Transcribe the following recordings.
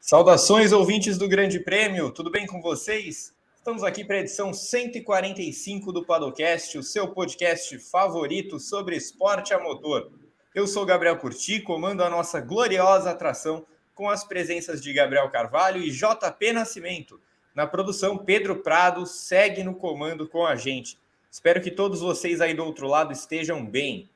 Saudações, ouvintes do Grande Prêmio, tudo bem com vocês? Estamos aqui para a edição 145 do Paddockcast, o seu podcast favorito sobre esporte a motor. Eu sou Gabriel Curti, comando a nossa gloriosa atração com as presenças de Gabriel Carvalho e JP Nascimento. Na produção, Pedro Prado segue no comando com a gente. Espero que todos vocês aí do outro lado estejam bem.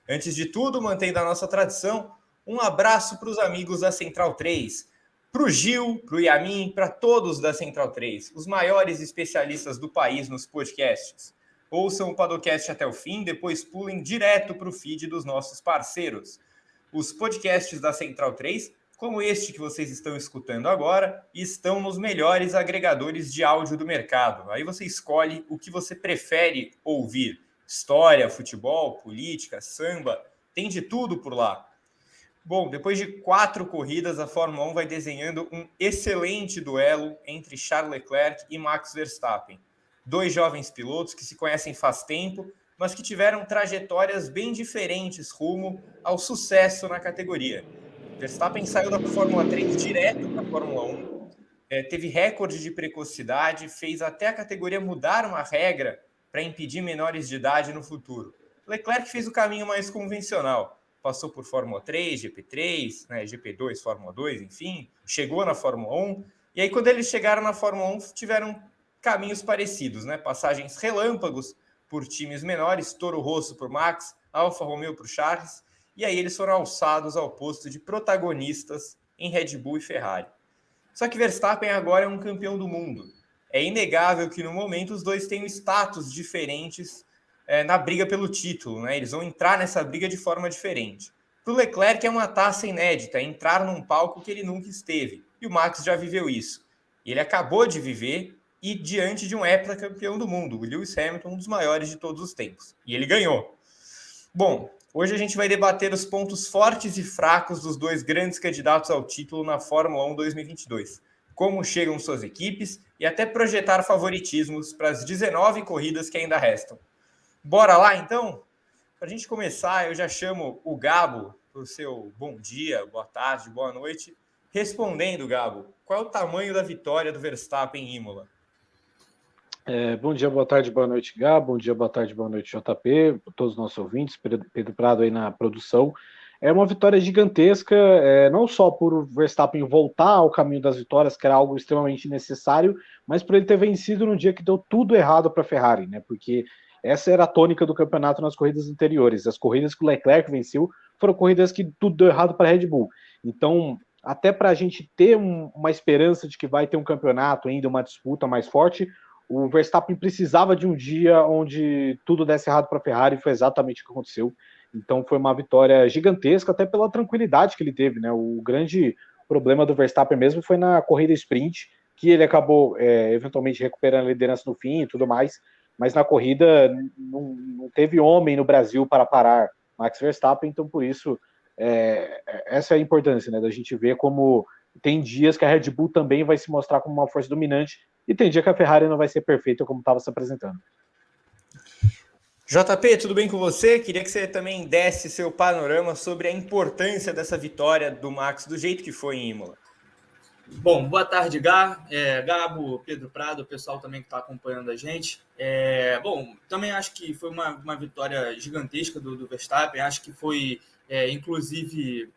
Antes de tudo, mantendo a nossa tradição, um abraço para os amigos da Central 3. Para o Gil, para o Yamin, para todos da Central 3, os maiores especialistas do país nos podcasts. Ouçam o Paddockcast até o fim, depois pulem direto para o feed dos nossos parceiros. Os podcasts da Central 3, como este que vocês estão escutando agora, estão nos melhores agregadores de áudio do mercado. Aí você escolhe o que você prefere ouvir. História, futebol, política, samba, tem de tudo por lá. Bom, depois de 4 corridas, a Fórmula 1 vai desenhando um excelente duelo entre Charles Leclerc e Max Verstappen. Dois jovens pilotos que se conhecem faz tempo, mas que tiveram trajetórias bem diferentes rumo ao sucesso na categoria. Verstappen saiu da Fórmula 3 direto para a Fórmula 1, teve recorde de precocidade, fez até a categoria mudar uma regra para impedir menores de idade no futuro. Leclerc fez o caminho mais convencional. Passou por Fórmula 3, GP3, né, GP2, Fórmula 2, enfim, chegou na Fórmula 1, e aí quando eles chegaram na Fórmula 1, tiveram caminhos parecidos, né, passagens relâmpagos por times menores, Toro Rosso por Max, Alfa Romeo por Charles, e aí eles foram alçados ao posto de protagonistas em Red Bull e Ferrari. Só que Verstappen agora é um campeão do mundo. É inegável que no momento os dois têm status diferentes na briga pelo título, né? Eles vão entrar nessa briga de forma diferente. Para o Leclerc é uma taça inédita, entrar num palco que ele nunca esteve. E o Max já viveu isso. Ele acabou de viver e diante de um heptacampeão do mundo, o Lewis Hamilton, um dos maiores de todos os tempos. E ele ganhou. Bom, hoje a gente vai debater os pontos fortes e fracos dos dois grandes candidatos ao título na Fórmula 1 2022. Como chegam suas equipes e até projetar favoritismos para as 19 corridas que ainda restam. Bora lá, então? Para a gente começar, eu já chamo o Gabo para o seu bom dia, boa tarde, boa noite. Respondendo, Gabo, qual é o tamanho da vitória do Verstappen em Imola? Bom dia, boa tarde, boa noite, Gabo. Bom dia, boa tarde, boa noite, JP, todos os nossos ouvintes, Pedro Prado aí na produção. É uma vitória gigantesca, não só por o Verstappen voltar ao caminho das vitórias, que era algo extremamente necessário, mas por ele ter vencido no dia que deu tudo errado para a Ferrari, né? Porque essa era a tônica do campeonato nas corridas anteriores. As corridas que o Leclerc venceu foram corridas que tudo deu errado para a Red Bull. Então, até para a gente ter uma esperança de que vai ter um campeonato ainda, uma disputa mais forte, o Verstappen precisava de um dia onde tudo desse errado para a Ferrari, e foi exatamente o que aconteceu. Então foi uma vitória gigantesca, até pela tranquilidade que ele teve, né? O grande problema do Verstappen mesmo foi na corrida sprint, que ele acabou eventualmente recuperando a liderança no fim e tudo mais, mas na corrida não teve homem no Brasil para parar Max Verstappen, então por isso essa é a importância, né, da gente ver como tem dias que a Red Bull também vai se mostrar como uma força dominante e tem dia que a Ferrari não vai ser perfeita como estava se apresentando. JP, tudo bem com você? Queria que você também desse seu panorama sobre a importância dessa vitória do Max do jeito que foi em Imola. Bom, boa tarde, Gabo, Pedro Prado, o pessoal também que está acompanhando a gente. Bom, também acho que foi uma vitória gigantesca do Verstappen, acho que foi, inclusive,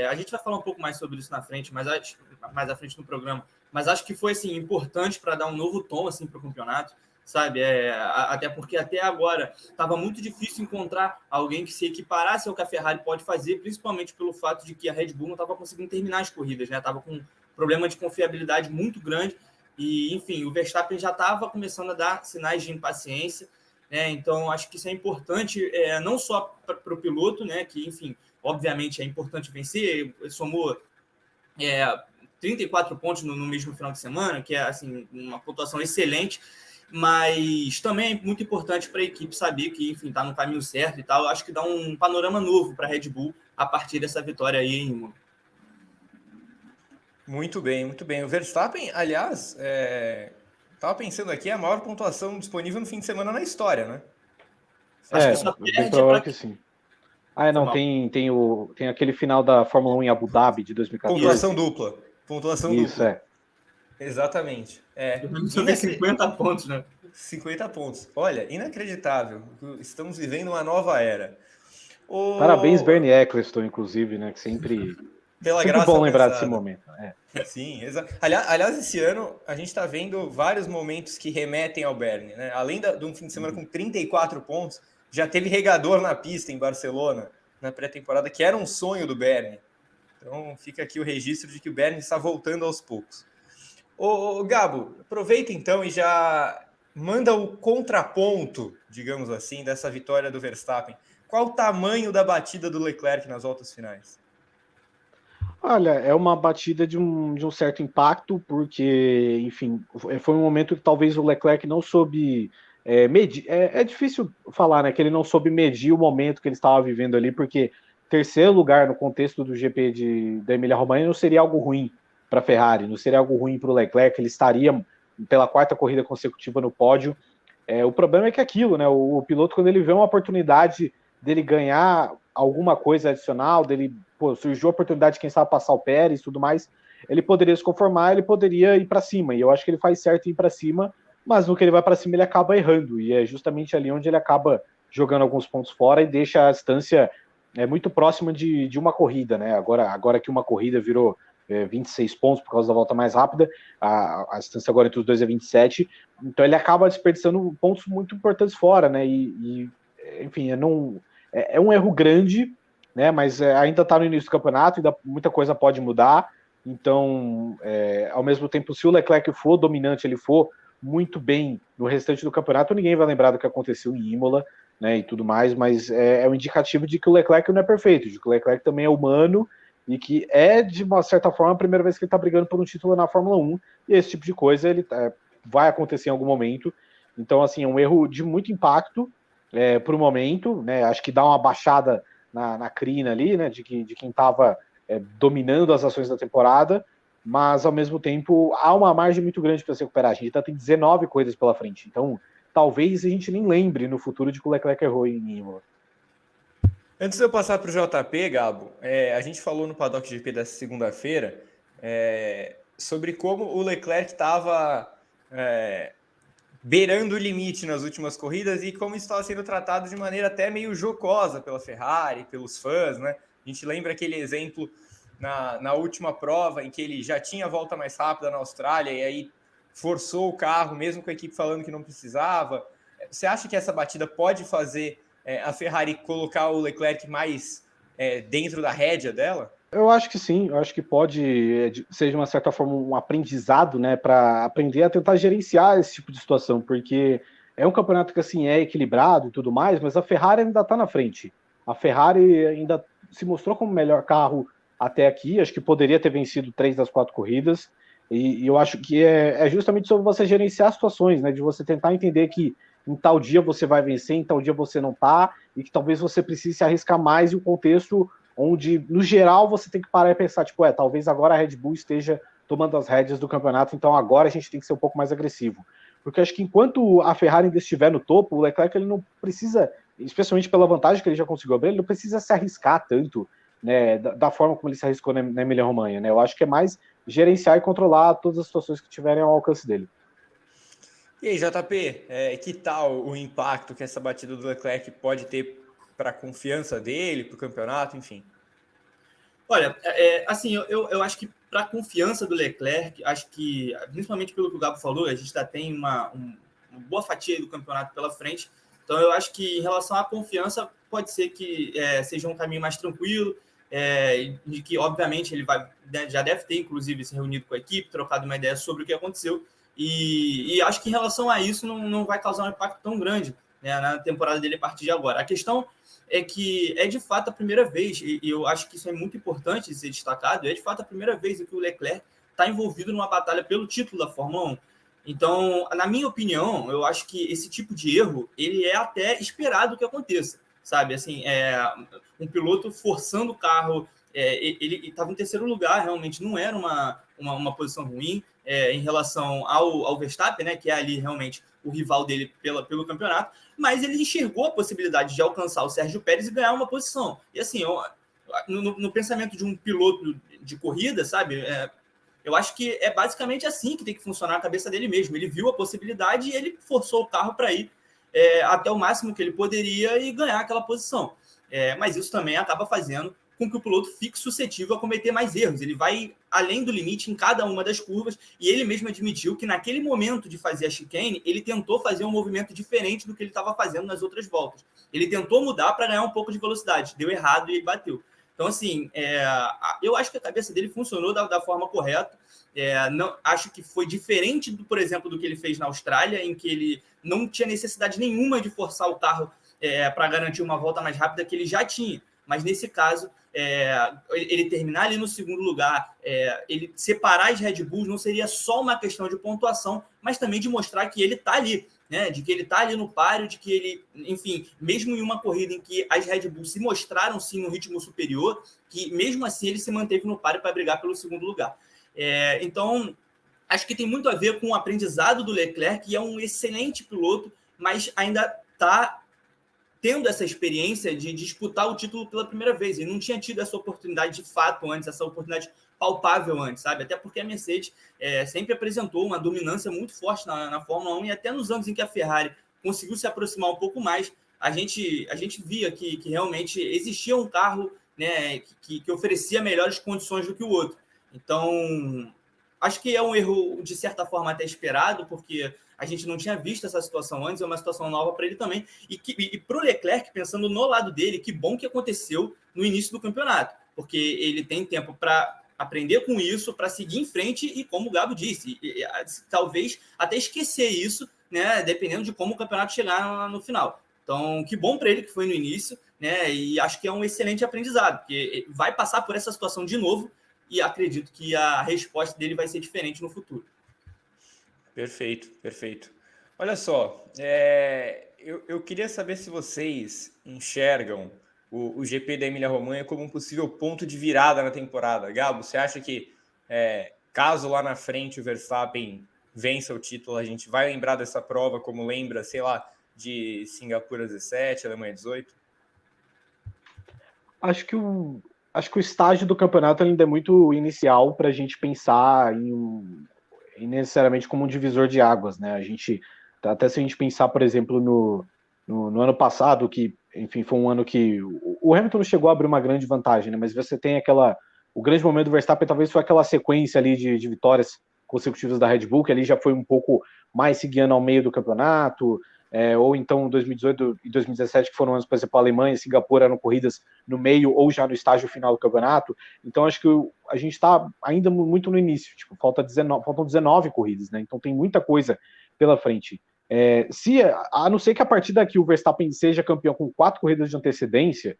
a gente vai falar um pouco mais sobre isso na frente, mais à frente no programa, mas acho que foi assim, importante para dar um novo tom assim, para o campeonato, sabe? Até porque até agora estava muito difícil encontrar alguém que se equiparasse ao que a Ferrari pode fazer, principalmente pelo fato de que a Red Bull não estava conseguindo terminar as corridas, né? Estava com problema de confiabilidade muito grande e, enfim, o Verstappen já estava começando a dar sinais de impaciência, né? Então, acho que isso é importante, não só para o piloto, né? Que, enfim, obviamente é importante vencer, somou 34 pontos no mesmo final de semana, que é, assim, uma pontuação excelente, mas também é muito importante para a equipe saber que, enfim, está no caminho certo e tal. Acho que dá um panorama novo para a Red Bull a partir dessa vitória aí em Imola. Muito bem, muito bem. O Verstappen, aliás, estava pensando aqui, é a maior pontuação disponível no fim de semana na história, né? Acho que só perde provável que sim. Não, tem aquele final da Fórmula 1 em Abu Dhabi de 2014. Pontuação dupla. Pontuação Isso, dupla. Exatamente. Sobre 50 pontos, né? 50 pontos. Olha, inacreditável. Estamos vivendo uma nova era. Parabéns, Bernie Eccleston, inclusive, né? Que sempre Graça bom lembrar alcançada. desse momento. Sim, exato. Aliás, esse ano a gente está vendo vários momentos que remetem ao Bernie, né? Além de um fim de semana com 34 pontos, já teve regador na pista em Barcelona, na pré-temporada, que era um sonho do Bernie. Então fica aqui o registro de que o Bernie está voltando aos poucos. Ô Gabo, aproveita então e já manda o contraponto, digamos assim, dessa vitória do Verstappen. Qual o tamanho da batida do Leclerc nas voltas finais? Olha, é uma batida de um certo impacto, porque, enfim, foi um momento que talvez o Leclerc não soube medir. É difícil falar, né, que ele não soube medir o momento que ele estava vivendo ali, porque terceiro lugar no contexto do GP da Emília-Romanha não seria algo ruim para a Ferrari, não seria algo ruim para o Leclerc, ele estaria pela quarta corrida consecutiva no pódio. O problema é que aquilo, né, o piloto, quando ele vê uma oportunidade dele ganhar alguma coisa adicional, surgiu a oportunidade de quem sabe passar o Pérez e tudo mais, ele poderia se conformar, ele poderia ir para cima, e eu acho que ele faz certo em ir para cima, mas no que ele vai para cima ele acaba errando, e é justamente ali onde ele acaba jogando alguns pontos fora e deixa a distância muito próxima de uma corrida, né? Agora que uma corrida virou 26 pontos por causa da volta mais rápida, a distância agora entre os dois é 27, então ele acaba desperdiçando pontos muito importantes fora, né? Enfim, é um erro grande, né? Mas ainda está no início do campeonato, ainda muita coisa pode mudar. Então, ao mesmo tempo, se o Leclerc for dominante, ele for muito bem no restante do campeonato, ninguém vai lembrar do que aconteceu em Imola, né? E tudo mais, mas é um indicativo de que o Leclerc não é perfeito, de que o Leclerc também é humano e que de uma certa forma, a primeira vez que ele está brigando por um título na Fórmula 1, e esse tipo de coisa vai acontecer em algum momento. Então, assim, é um erro de muito impacto por um momento, né? Acho que dá uma baixada na crina ali, né? De quem estava dominando as ações da temporada, mas ao mesmo tempo há uma margem muito grande para se recuperar. A gente tem 19 corridas pela frente, então talvez a gente nem lembre no futuro de que o Leclerc errou em Imola. Antes de eu passar para o JP, Gabo, a gente falou no Paddock GP dessa segunda-feira sobre como o Leclerc estava beirando o limite nas últimas corridas e como isso estava sendo tratado de maneira até meio jocosa pela Ferrari, pelos fãs, né? A gente lembra aquele exemplo na última prova em que ele já tinha a volta mais rápida na Austrália e aí forçou o carro, mesmo com a equipe falando que não precisava. Você acha que essa batida pode fazer a Ferrari colocar o Leclerc mais dentro da rédea dela? Eu acho que sim, eu acho que pode ser de uma certa forma um aprendizado, né, para aprender a tentar gerenciar esse tipo de situação, porque é um campeonato que assim é equilibrado e tudo mais, mas a Ferrari ainda está na frente. A Ferrari ainda se mostrou como o melhor carro até aqui, acho que poderia ter vencido 3 das 4 corridas, e eu acho que é justamente sobre você gerenciar situações, né, de você tentar entender que em tal dia você vai vencer, em tal dia você não tá, e que talvez você precise se arriscar mais em um contexto onde, no geral, você tem que parar e pensar, tipo, talvez agora a Red Bull esteja tomando as rédeas do campeonato, então agora a gente tem que ser um pouco mais agressivo. Porque acho que enquanto a Ferrari ainda estiver no topo, o Leclerc ele não precisa, especialmente pela vantagem que ele já conseguiu abrir, ele não precisa se arriscar tanto, né, da forma como ele se arriscou na Emília-Romanha, né? Eu acho que é mais gerenciar e controlar todas as situações que tiverem ao alcance dele. E aí, JP, que tal o impacto que essa batida do Leclerc pode ter para a confiança dele, para o campeonato, enfim? Olha, assim, eu acho que para a confiança do Leclerc, acho que, principalmente pelo que o Gabo falou, a gente já tem uma boa fatia do campeonato pela frente, então eu acho que em relação à confiança, pode ser que seja um caminho mais tranquilo, de que, obviamente, ele já deve ter, inclusive, se reunido com a equipe, trocado uma ideia sobre o que aconteceu, e acho que em relação a isso não vai causar um impacto tão grande, né, na temporada dele a partir de agora. A questão é que é de fato a primeira vez, e eu acho que isso é muito importante ser destacado, é de fato a primeira vez que o Leclerc está envolvido numa batalha pelo título da Fórmula 1. Então, na minha opinião, eu acho que esse tipo de erro, ele é até esperado que aconteça, sabe? Assim, um piloto forçando o carro, ele estava em terceiro lugar, realmente não era uma posição ruim em relação ao Verstappen, né, que é ali realmente o rival dele pelo campeonato, mas ele enxergou a possibilidade de alcançar o Sérgio Pérez e ganhar uma posição. E assim, no pensamento de um piloto de corrida, sabe, Eu acho que é basicamente assim que tem que funcionar a cabeça dele mesmo. Ele viu a possibilidade e ele forçou o carro para ir até o máximo que ele poderia e ganhar aquela posição. Mas isso também acaba fazendo com que o piloto fique suscetível a cometer mais erros. Ele vai além do limite em cada uma das curvas, e ele mesmo admitiu que naquele momento de fazer a chicane, ele tentou fazer um movimento diferente do que ele estava fazendo nas outras voltas. Ele tentou mudar para ganhar um pouco de velocidade, deu errado e bateu. Então, assim, eu acho que a cabeça dele funcionou da forma correta. Não, acho que foi diferente, por exemplo, do que ele fez na Austrália, em que ele não tinha necessidade nenhuma de forçar o carro para garantir uma volta mais rápida, que ele já tinha. Mas nesse caso, ele terminar ali no segundo lugar, ele separar as Red Bulls não seria só uma questão de pontuação, mas também de mostrar que ele está ali, né? De que ele está ali no páreo, de que ele, enfim, mesmo em uma corrida em que as Red Bulls se mostraram sim no ritmo superior, que mesmo assim ele se manteve no páreo para brigar pelo segundo lugar. Então, acho que tem muito a ver com o aprendizado do Leclerc, que é um excelente piloto, mas ainda está tendo essa experiência de disputar o título pela primeira vez. Ele não tinha tido essa oportunidade de fato antes, essa oportunidade palpável antes, sabe? Até porque a Mercedes sempre apresentou uma dominância muito forte na Fórmula 1, e até nos anos em que a Ferrari conseguiu se aproximar um pouco mais, a gente via que realmente existia um carro, né, que oferecia melhores condições do que o outro. Então, acho que é um erro, de certa forma, até esperado, porque a gente não tinha visto essa situação antes, é uma situação nova para ele também. E para o Leclerc, pensando no lado dele, que bom que aconteceu no início do campeonato, porque ele tem tempo para aprender com isso, para seguir em frente e, como o Gabo disse, talvez até esquecer isso, né, dependendo de como o campeonato chegar no final. Então, que bom para ele que foi no início, né, e acho que é um excelente aprendizado, porque vai passar por essa situação de novo, e acredito que a resposta dele vai ser diferente no futuro. Perfeito, perfeito. Olha só, eu queria saber se vocês enxergam o GP da Emília-Romanha como um possível ponto de virada na temporada. Gabo, você acha que caso lá na frente o Verstappen vença o título, a gente vai lembrar dessa prova como lembra, sei lá, de Singapura 17, Alemanha 18? Acho que o estágio do campeonato ainda é muito inicial para a gente pensar em necessariamente como um divisor de águas, né? A gente, até se a gente pensar, por exemplo, no ano passado, que, enfim, foi um ano que o Hamilton não chegou a abrir uma grande vantagem, né? Mas você tem o grande momento do Verstappen talvez foi aquela sequência ali de vitórias consecutivas da Red Bull, que ali já foi um pouco mais se guiando ao meio do campeonato, ou então 2018 e 2017, que foram anos, por exemplo, a Alemanha e Singapura eram corridas no meio ou já no estágio final do campeonato. Então acho que a gente está ainda muito no início, tipo, faltam 19 corridas, né? Então tem muita coisa pela frente. A não ser que a partir daqui o Verstappen seja campeão com 4 corridas de antecedência,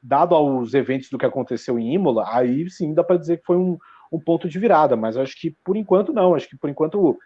dado aos eventos do que aconteceu em Imola, aí sim dá para dizer que foi um ponto de virada, mas acho que por enquanto não, acho que por enquanto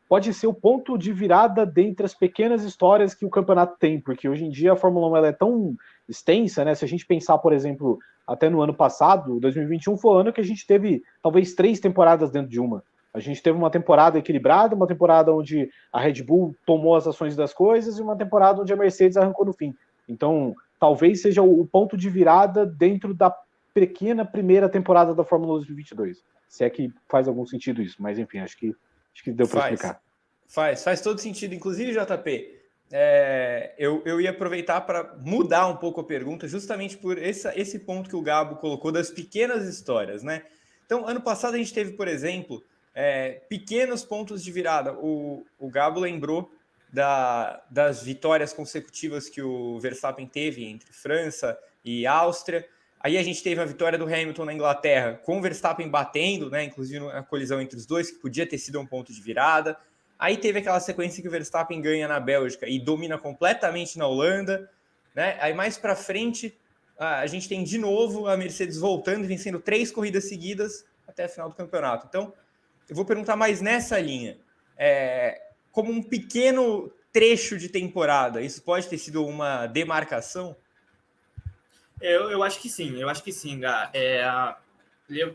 pode ser o ponto de virada dentre as pequenas histórias que o campeonato tem, porque hoje em dia a Fórmula 1 ela é tão extensa, né? Se a gente pensar, por exemplo, até no ano passado, 2021 foi o ano que a gente teve talvez 3 temporadas dentro de uma. A gente teve uma temporada equilibrada, uma temporada onde a Red Bull tomou as ações das coisas e uma temporada onde a Mercedes arrancou no fim. Então, talvez seja o ponto de virada dentro da pequena primeira temporada da Fórmula 1 2022. Se é que faz algum sentido isso, mas enfim, acho que deu para explicar. Faz todo sentido. Inclusive, JP, eu ia aproveitar para mudar um pouco a pergunta, justamente por esse ponto que o Gabo colocou das pequenas histórias, né? Então, ano passado a gente teve, por exemplo, pequenos pontos de virada. O Gabo lembrou das vitórias consecutivas que o Verstappen teve entre França e Áustria. Aí a gente teve a vitória do Hamilton na Inglaterra, com o Verstappen batendo, né, inclusive a colisão entre os dois, que podia ter sido um ponto de virada. Aí teve aquela sequência que o Verstappen ganha na Bélgica e domina completamente na Holanda, né? Aí mais para frente, a gente tem de novo a Mercedes voltando e vencendo 3 corridas seguidas até a final do campeonato. Então, eu vou perguntar mais nessa linha. Como um pequeno trecho de temporada, isso pode ter sido uma demarcação? Eu acho que sim, Gá.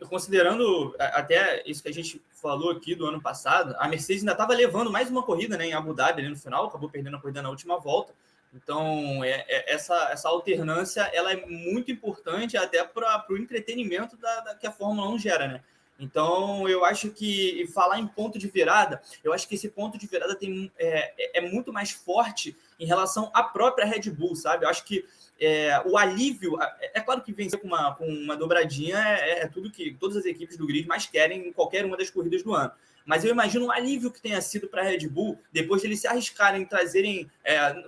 Considerando até isso que a gente falou aqui do ano passado, a Mercedes ainda estava levando mais uma corrida, né, em Abu Dhabi ali no final, acabou perdendo a corrida na última volta, Então, essa alternância ela é muito importante até para o entretenimento que a Fórmula 1 gera, né? Então, eu acho que falar em ponto de virada, eu acho que esse ponto de virada é muito mais forte em relação à própria Red Bull, sabe? Eu acho que o alívio, é claro que vencer com uma dobradinha é tudo que todas as equipes do grid mais querem em qualquer uma das corridas do ano. Mas eu imagino o alívio que tenha sido para a Red Bull, depois de eles se arriscarem em trazerem,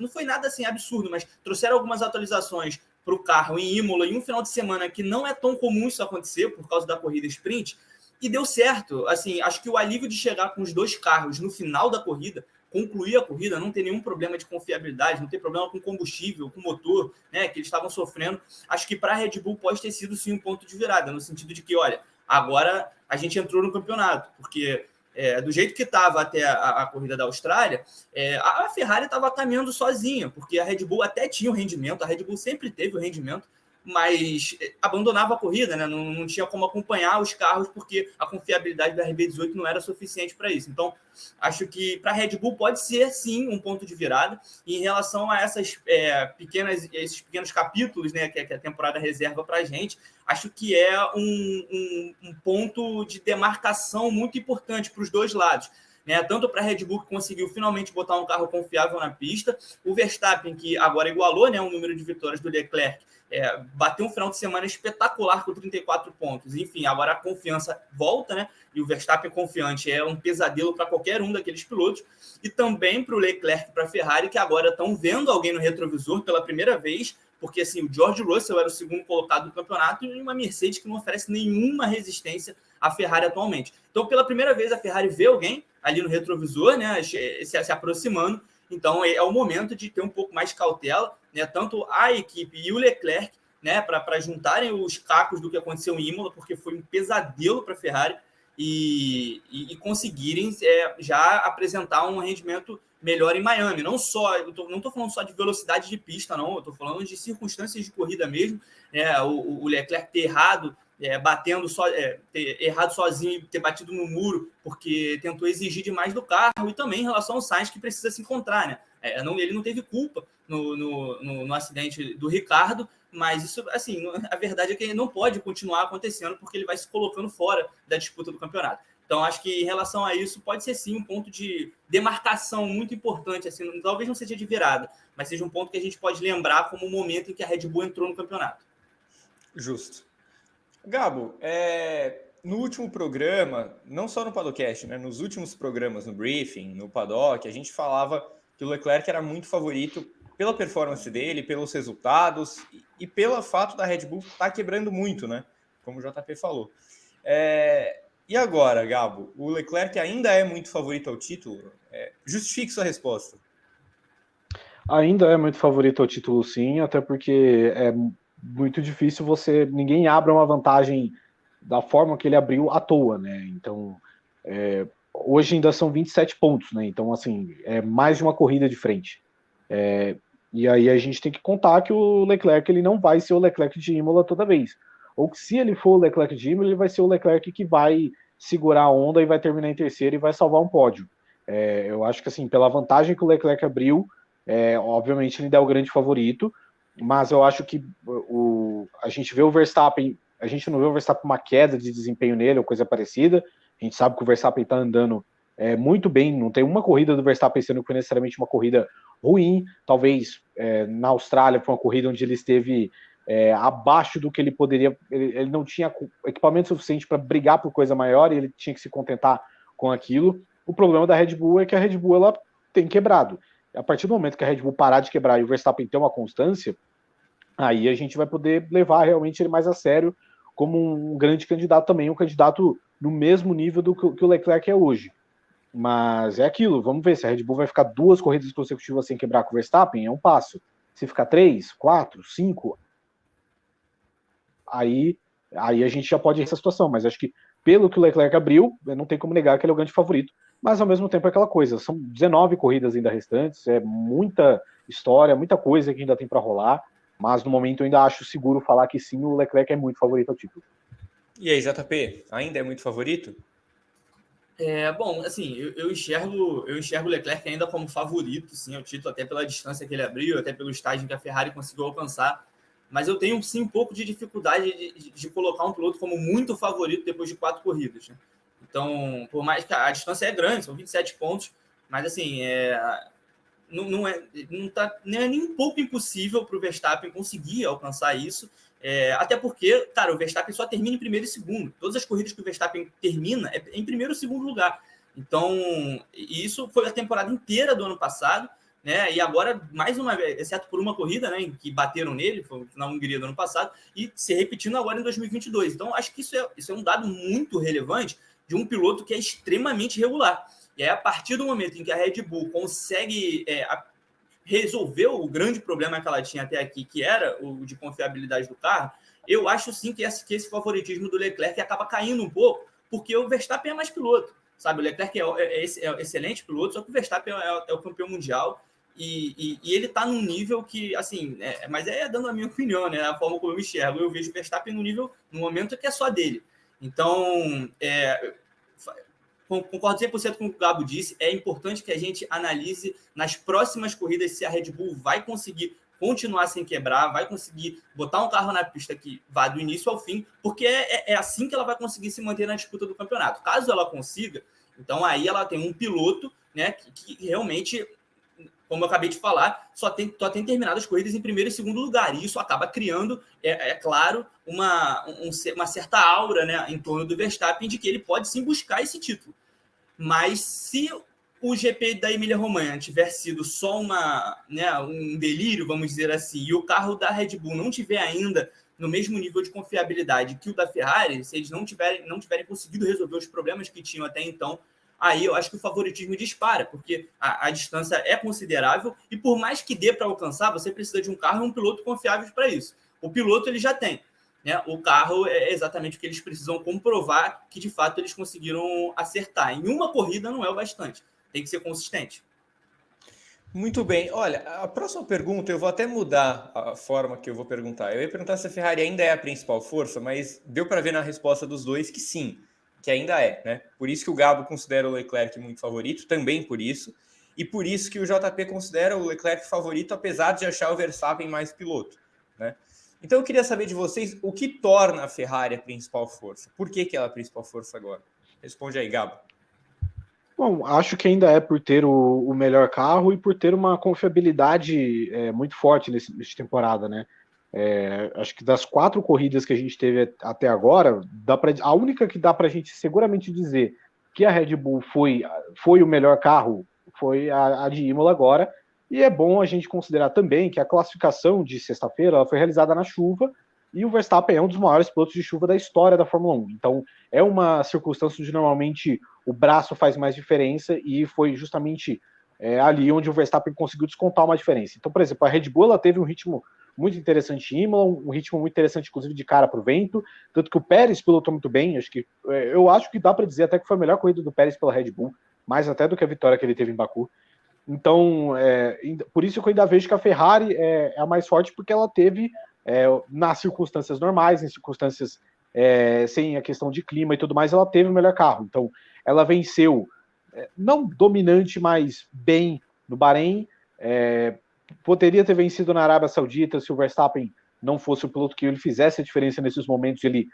não foi nada assim absurdo, mas trouxeram algumas atualizações para o carro em Imola em um final de semana que não é tão comum isso acontecer por causa da corrida sprint, e deu certo. Assim, acho que o alívio de chegar com os dois carros no final da corrida, concluir a corrida, não ter nenhum problema de confiabilidade, não ter problema com combustível, com motor, né, que eles estavam sofrendo, acho que para a Red Bull pode ter sido sim um ponto de virada, no sentido de que, olha, agora a gente entrou no campeonato, porque do jeito que estava até a corrida da Austrália, a Ferrari estava caminhando sozinha, porque a Red Bull até tinha o rendimento, a Red Bull sempre teve o rendimento, mas abandonava a corrida, né? Não tinha como acompanhar os carros, porque a confiabilidade da RB18 não era suficiente para isso. Então, acho que para a Red Bull pode ser, sim, um ponto de virada. E em relação a esses pequenos capítulos, né, que a temporada reserva para a gente, acho que é um ponto de demarcação muito importante para os dois lados. Né, tanto para a Red Bull, que conseguiu finalmente botar um carro confiável na pista, o Verstappen, que agora igualou, né, o número de vitórias do Leclerc, bateu um final de semana espetacular com 34 pontos. Enfim, agora a confiança volta, né? E o Verstappen confiante é um pesadelo para qualquer um daqueles pilotos. E também para o Leclerc e para a Ferrari, que agora estão vendo alguém no retrovisor pela primeira vez, porque assim, o George Russell era o segundo colocado do campeonato e uma Mercedes que não oferece nenhuma resistência à Ferrari atualmente. Então, pela primeira vez, a Ferrari vê alguém ali no retrovisor, né, se aproximando. Então, é o momento de ter um pouco mais de cautela, né, tanto a equipe e o Leclerc, né, para juntarem os cacos do que aconteceu em Imola, porque foi um pesadelo para a Ferrari, e conseguirem já apresentar um rendimento melhor em Miami. Não estou falando só de velocidade de pista, não. Eu estou falando de circunstâncias de corrida mesmo. O Leclerc ter errado, ter errado sozinho e ter batido no muro porque tentou exigir demais do carro, e também em relação ao Sainz, que precisa se encontrar, né? Ele não teve culpa no acidente do Ricardo, mas isso, assim, a verdade é que ele não pode continuar acontecendo porque ele vai se colocando fora da disputa do campeonato. Então, acho que em relação a isso, pode ser sim um ponto de demarcação muito importante, assim, talvez não seja de virada, mas seja um ponto que a gente pode lembrar como o momento em que a Red Bull entrou no campeonato. Justo. Gabo, no último programa, não só no Paddockcast, né, nos últimos programas, no briefing, no Paddock, a gente falava que o Leclerc era muito favorito pela performance dele, pelos resultados e pelo fato da Red Bull estar quebrando muito, né? Como o JP falou. E agora, Gabo, o Leclerc ainda é muito favorito ao título? Justifique sua resposta. Ainda é muito favorito ao título, sim, até porque é muito difícil ninguém abra uma vantagem da forma que ele abriu à toa, né? Então, hoje ainda são 27 pontos, né? Então, assim, é mais de uma corrida de frente. E aí a gente tem que contar que o Leclerc ele não vai ser o Leclerc de Imola toda vez. Ou que se ele for o Leclerc de Imola, ele vai ser o Leclerc que vai segurar a onda e vai terminar em terceiro e vai salvar um pódio. Eu acho que, assim, pela vantagem que o Leclerc abriu, obviamente ele ainda é o grande favorito, mas eu acho que a gente vê o Verstappen, a gente não vê o Verstappen uma queda de desempenho nele ou coisa parecida. A gente sabe que o Verstappen está andando muito bem, não tem uma corrida do Verstappen sendo que foi necessariamente uma corrida ruim. Talvez na Austrália foi uma corrida onde ele esteve abaixo do que ele poderia, ele não tinha equipamento suficiente para brigar por coisa maior e ele tinha que se contentar com aquilo. O problema da Red Bull é que a Red Bull ela tem quebrado. A partir do momento que a Red Bull parar de quebrar e o Verstappen ter uma constância, aí a gente vai poder levar realmente ele mais a sério como um grande candidato também, um candidato no mesmo nível do que o Leclerc é hoje. Mas é aquilo, vamos ver se a Red Bull vai ficar 2 corridas consecutivas sem quebrar com o Verstappen, é um passo. Se ficar 3, 4, 5, aí a gente já pode ir nessa situação, mas acho que pelo que o Leclerc abriu, não tem como negar que ele é o grande favorito, mas ao mesmo tempo é aquela coisa, são 19 corridas ainda restantes, é muita história, muita coisa que ainda tem para rolar, mas no momento eu ainda acho seguro falar que sim, o Leclerc é muito favorito ao título. E aí, JP, ainda é muito favorito? Bom, assim, eu enxergo o Leclerc ainda como favorito, sim, ao título, até pela distância que ele abriu, até pelo estágio que a Ferrari conseguiu alcançar. Mas eu tenho, sim, um pouco de dificuldade de colocar um piloto como muito favorito depois de 4 corridas, né? Então, por mais que a distância é grande, são 27 pontos, mas, assim, não é nem um pouco impossível para o Verstappen conseguir alcançar isso, até porque, cara, o Verstappen só termina em primeiro e segundo. Todas as corridas que o Verstappen termina é em primeiro e segundo lugar. Então, isso foi a temporada inteira do ano passado, né? E agora, mais uma vez, exceto por uma corrida, né, em que bateram nele, foi na Hungria do ano passado, e se repetindo agora em 2022. Então, acho que isso é um dado muito relevante de um piloto que é extremamente regular. E aí, a partir do momento em que a Red Bull consegue resolver o grande problema que ela tinha até aqui, que era o de confiabilidade do carro, eu acho sim que esse favoritismo do Leclerc acaba caindo um pouco, porque o Verstappen é mais piloto, sabe? O Leclerc é excelente piloto, só que o Verstappen é o campeão mundial e ele está num nível que, assim, mas dando a minha opinião, né? A forma como eu enxergo, eu vejo o Verstappen no momento que é só dele. Então, concordo 100% com o que o Gabo disse. É importante que a gente analise nas próximas corridas se a Red Bull vai conseguir continuar sem quebrar, vai conseguir botar um carro na pista que vá do início ao fim, porque é assim que ela vai conseguir se manter na disputa do campeonato. Caso ela consiga, então aí ela tem um piloto, né, que realmente, como eu acabei de falar, só tem terminado as corridas em primeiro e segundo lugar. E isso acaba criando, claro, uma certa aura, né, em torno do Verstappen de que ele pode sim buscar esse título. Mas se o GP da Emília-Romanha tiver sido só um delírio, vamos dizer assim, e o carro da Red Bull não tiver ainda no mesmo nível de confiabilidade que o da Ferrari, se eles não tiverem conseguido resolver os problemas que tinham até então, aí eu acho que o favoritismo dispara, porque a distância é considerável e por mais que dê para alcançar, você precisa de um carro e um piloto confiáveis para isso. O piloto ele já tem. Né? O carro é exatamente o que eles precisam comprovar que, de fato, eles conseguiram acertar. Em uma corrida não é o bastante. Tem que ser consistente. Muito bem. Olha, a próxima pergunta, eu vou até mudar a forma que eu vou perguntar. Eu ia perguntar se a Ferrari ainda é a principal força, mas deu para ver na resposta dos dois que sim, que ainda é, né? Por isso que o Gabo considera o Leclerc muito favorito, também por isso. E por isso que o JP considera o Leclerc favorito, apesar de achar o Verstappen mais piloto, né? Então eu queria saber de vocês o que torna a Ferrari a principal força. Por que ela é a principal força agora? Responde aí, Gabo. Bom, acho que ainda é por ter o melhor carro e por ter uma confiabilidade muito forte nessa temporada, né? Acho que das 4 corridas que a gente teve até agora, a única que dá para a gente seguramente dizer que a Red Bull foi o melhor carro foi a de Imola agora. E é bom a gente considerar também que a classificação de sexta-feira foi realizada na chuva e o Verstappen é um dos maiores pilotos de chuva da história da Fórmula 1. Então é uma circunstância onde normalmente o braço faz mais diferença e foi justamente ali onde o Verstappen conseguiu descontar uma diferença. Então, por exemplo, a Red Bull ela teve um ritmo muito interessante em Imola, um ritmo muito interessante, inclusive, de cara para o vento, tanto que o Pérez pilotou muito bem. Eu acho que dá para dizer até que foi a melhor corrida do Pérez pela Red Bull, mais até do que a vitória que ele teve em Baku. Então, por isso que eu ainda vejo que a Ferrari é a mais forte, porque ela teve, nas circunstâncias normais, em circunstâncias sem a questão de clima e tudo mais, ela teve o melhor carro. Então, ela venceu, não dominante, mas bem no Bahrein, poderia ter vencido na Arábia Saudita se o Verstappen não fosse o piloto que ele fizesse a diferença nesses momentos. Ele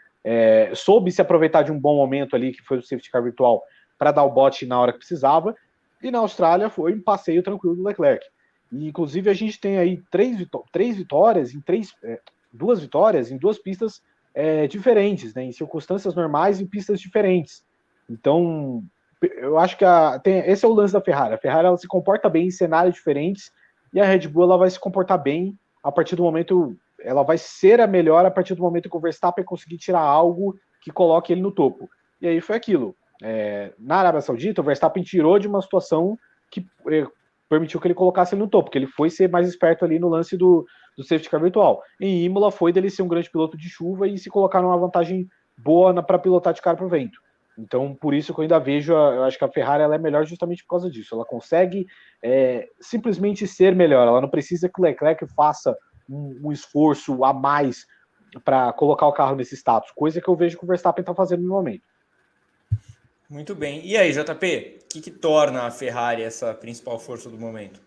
soube se aproveitar de um bom momento ali, que foi o safety car virtual, para dar o bote na hora que precisava. E na Austrália foi um passeio tranquilo do Leclerc. E, inclusive, a gente tem aí 2 vitórias em 2 pistas diferentes, né, em circunstâncias normais em pistas diferentes. Então, eu acho que esse é o lance da Ferrari. A Ferrari ela se comporta bem em cenários diferentes e a Red Bull ela vai se comportar bem a partir do momento. Ela vai ser a melhor a partir do momento que o Verstappen conseguir tirar algo que coloque ele no topo. E aí foi aquilo. Na Arábia Saudita, o Verstappen tirou de uma situação que permitiu que ele colocasse ele no topo, porque ele foi ser mais esperto ali no lance do safety car virtual. Em Imola foi dele ser um grande piloto de chuva e se colocar numa vantagem boa para pilotar de cara para o vento. Então, por isso que eu ainda vejo, eu acho que a Ferrari ela é melhor justamente por causa disso. Ela consegue simplesmente ser melhor. Ela não precisa que o Leclerc faça um esforço a mais para colocar o carro nesse status, coisa que eu vejo que o Verstappen está fazendo no momento. Muito bem. E aí, JP, o que torna a Ferrari essa principal força do momento?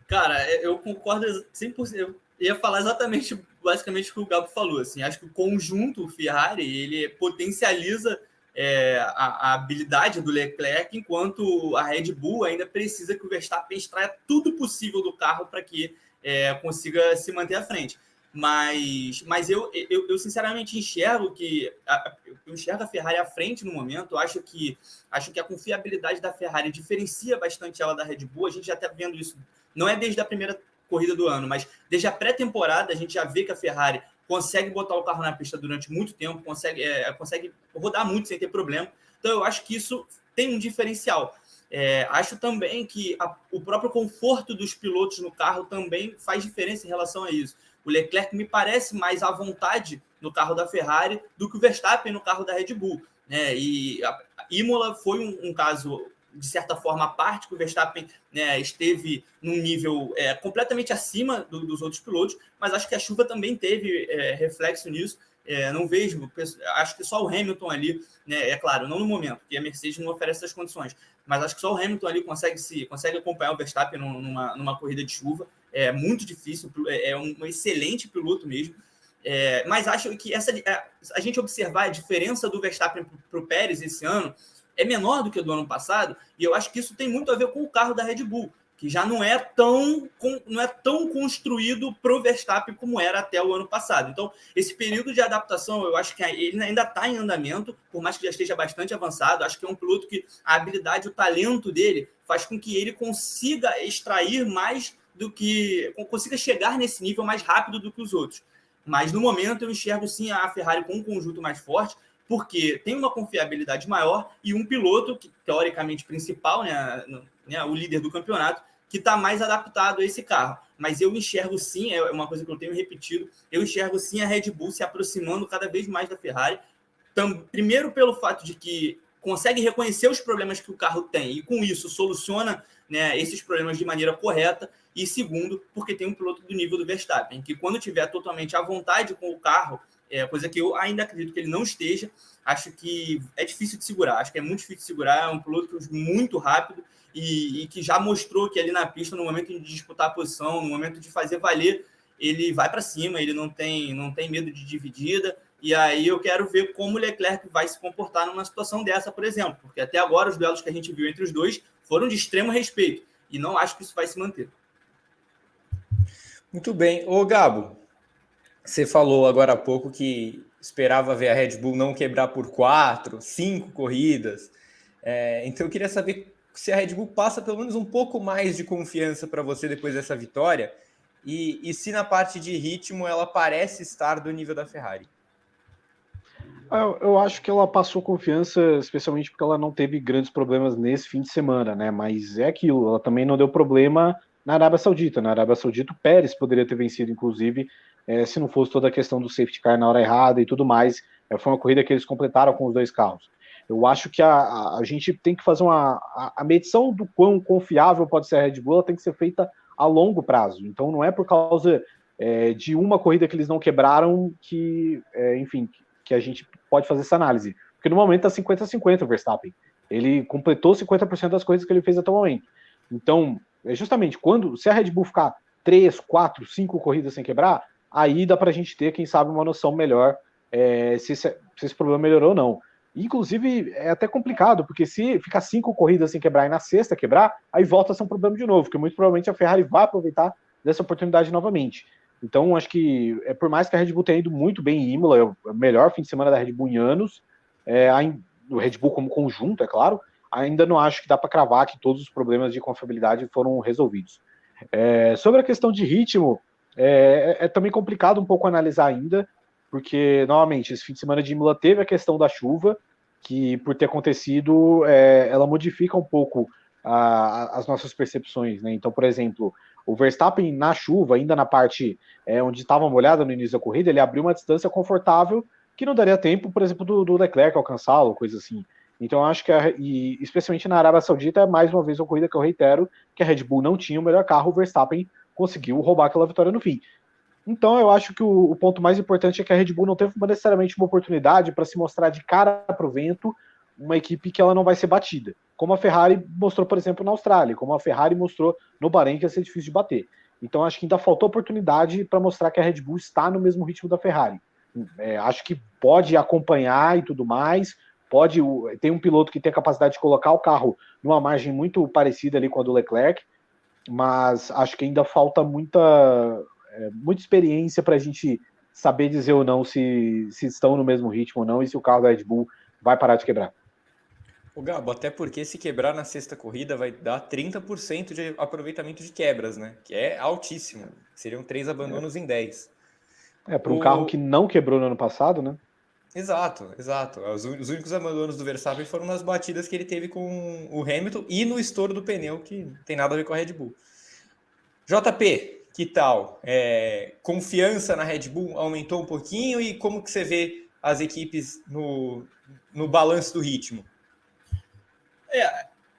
Cara, eu concordo 100%. Eu ia falar exatamente, basicamente, o que o Gabo falou. Assim, acho que o conjunto Ferrari ele potencializa a habilidade do Leclerc, enquanto a Red Bull ainda precisa que o Verstappen extraia tudo possível do carro para que consiga se manter à frente. Mas eu sinceramente enxergo eu enxergo a Ferrari à frente no momento. Acho que a confiabilidade da Ferrari diferencia bastante ela da Red Bull. A gente já está vendo isso, não é desde a primeira corrida do ano, mas desde a pré-temporada a gente já vê que a Ferrari consegue botar o carro na pista durante muito tempo, consegue rodar muito sem ter problema. Então eu acho que isso tem um diferencial. Acho também que o próprio conforto dos pilotos no carro também faz diferença em relação a isso. O Leclerc me parece mais à vontade no carro da Ferrari do que o Verstappen no carro da Red Bull, né? E a Imola foi um caso, de certa forma, à parte, que o Verstappen, né, esteve num nível completamente acima dos outros pilotos, mas acho que a chuva também teve reflexo nisso. Não vejo, acho que só o Hamilton ali, né, é claro, não no momento, porque a Mercedes não oferece essas condições, mas acho que só o Hamilton ali consegue acompanhar o Verstappen numa corrida de chuva. É muito difícil, é um excelente piloto mesmo. Mas acho que a gente observar a diferença do Verstappen para o Pérez esse ano é menor do que do ano passado, e eu acho que isso tem muito a ver com o carro da Red Bull, que já não é tão construído para o Verstappen como era até o ano passado. Então, esse período de adaptação, eu acho que ele ainda está em andamento, por mais que já esteja bastante avançado. Acho que é um piloto que a habilidade, o talento dele faz com que ele consiga extrair mais consiga chegar nesse nível mais rápido do que os outros. Mas, no momento, eu enxergo, sim, a Ferrari com um conjunto mais forte, porque tem uma confiabilidade maior e um piloto, que teoricamente principal, né, o líder do campeonato, que está mais adaptado a esse carro. Mas eu enxergo, sim, é uma coisa que eu tenho repetido, eu enxergo, sim, a Red Bull se aproximando cada vez mais da Ferrari. Primeiro, pelo fato de que consegue reconhecer os problemas que o carro tem e, com isso, soluciona, né, esses problemas de maneira correta. E segundo, porque tem um piloto do nível do Verstappen, que quando tiver totalmente à vontade com o carro, coisa que eu ainda acredito que ele não esteja, acho que é difícil de segurar. Acho que é muito difícil de segurar, é um piloto muito rápido e que já mostrou que ali na pista, no momento de disputar a posição, no momento de fazer valer, ele vai para cima, ele não tem medo de dividida. E aí eu quero ver como o Leclerc vai se comportar numa situação dessa, por exemplo, porque até agora os duelos que a gente viu entre os dois foram de extremo respeito, e não acho que isso vai se manter. Muito bem. Ô, Gabo, você falou agora há pouco que esperava ver a Red Bull não quebrar por 4, 5 corridas. Então eu queria saber se a Red Bull passa pelo menos um pouco mais de confiança para você depois dessa vitória e se na parte de ritmo ela parece estar do nível da Ferrari. Eu acho que ela passou confiança, especialmente porque ela não teve grandes problemas nesse fim de semana, né? Mas é aquilo, ela também não deu problema na Arábia Saudita. Na Arábia Saudita, o Pérez poderia ter vencido, inclusive, se não fosse toda a questão do safety car na hora errada e tudo mais. Foi uma corrida que eles completaram com os dois carros. Eu acho que a gente tem que fazer a medição do quão confiável pode ser a Red Bull, ela tem que ser feita a longo prazo. Então não é por causa de uma corrida que eles não quebraram que, enfim, que a gente pode fazer essa análise. Porque no momento está 50-50 o Verstappen. Ele completou 50% das coisas que ele fez até o momento. Então, justamente, se a Red Bull ficar 3, 4, 5 corridas sem quebrar, aí dá para a gente ter, quem sabe, uma noção melhor se esse problema melhorou ou não. Inclusive, é até complicado, porque se ficar 5 corridas sem quebrar e na sexta quebrar, aí volta a ser um problema de novo, porque muito provavelmente a Ferrari vai aproveitar dessa oportunidade novamente. Então, acho que, por mais que a Red Bull tenha ido muito bem em Imola, é o melhor fim de semana da Red Bull em anos, o Red Bull como conjunto, é claro, ainda não acho que dá para cravar que todos os problemas de confiabilidade foram resolvidos. Sobre a questão de ritmo, é também complicado um pouco analisar ainda, porque, novamente, esse fim de semana de Imola teve a questão da chuva, que, por ter acontecido, ela modifica um pouco as nossas percepções, né? Então, por exemplo, o Verstappen na chuva, ainda na parte onde estava molhada no início da corrida, ele abriu uma distância confortável que não daria tempo, por exemplo, do Leclerc alcançá-lo, coisa assim. Então, acho que, especialmente na Arábia Saudita, é mais uma vez uma corrida que eu reitero, que a Red Bull não tinha o melhor carro, o Verstappen conseguiu roubar aquela vitória no fim. Então, eu acho que o ponto mais importante é que a Red Bull não teve necessariamente uma oportunidade para se mostrar de cara para o vento uma equipe que ela não vai ser batida. Como a Ferrari mostrou, por exemplo, na Austrália, como a Ferrari mostrou no Bahrein, que ia ser difícil de bater. Então acho que ainda faltou oportunidade para mostrar que a Red Bull está no mesmo ritmo da Ferrari. Acho que pode acompanhar e tudo mais, tem um piloto que tem a capacidade de colocar o carro numa margem muito parecida ali com a do Leclerc, mas acho que ainda falta muita experiência para a gente saber dizer ou não se estão no mesmo ritmo ou não e se o carro da Red Bull vai parar de quebrar. O Gabo, até porque se quebrar na sexta corrida vai dar 30% de aproveitamento de quebras, né? Que é altíssimo. Seriam 3 abandonos em 10. Para um carro que não quebrou no ano passado, né? Exato. Os únicos abandonos do Verstappen foram nas batidas que ele teve com o Hamilton e no estouro do pneu, que não tem nada a ver com a Red Bull. JP, que tal? Confiança na Red Bull aumentou um pouquinho e como que você vê as equipes no balanço do ritmo?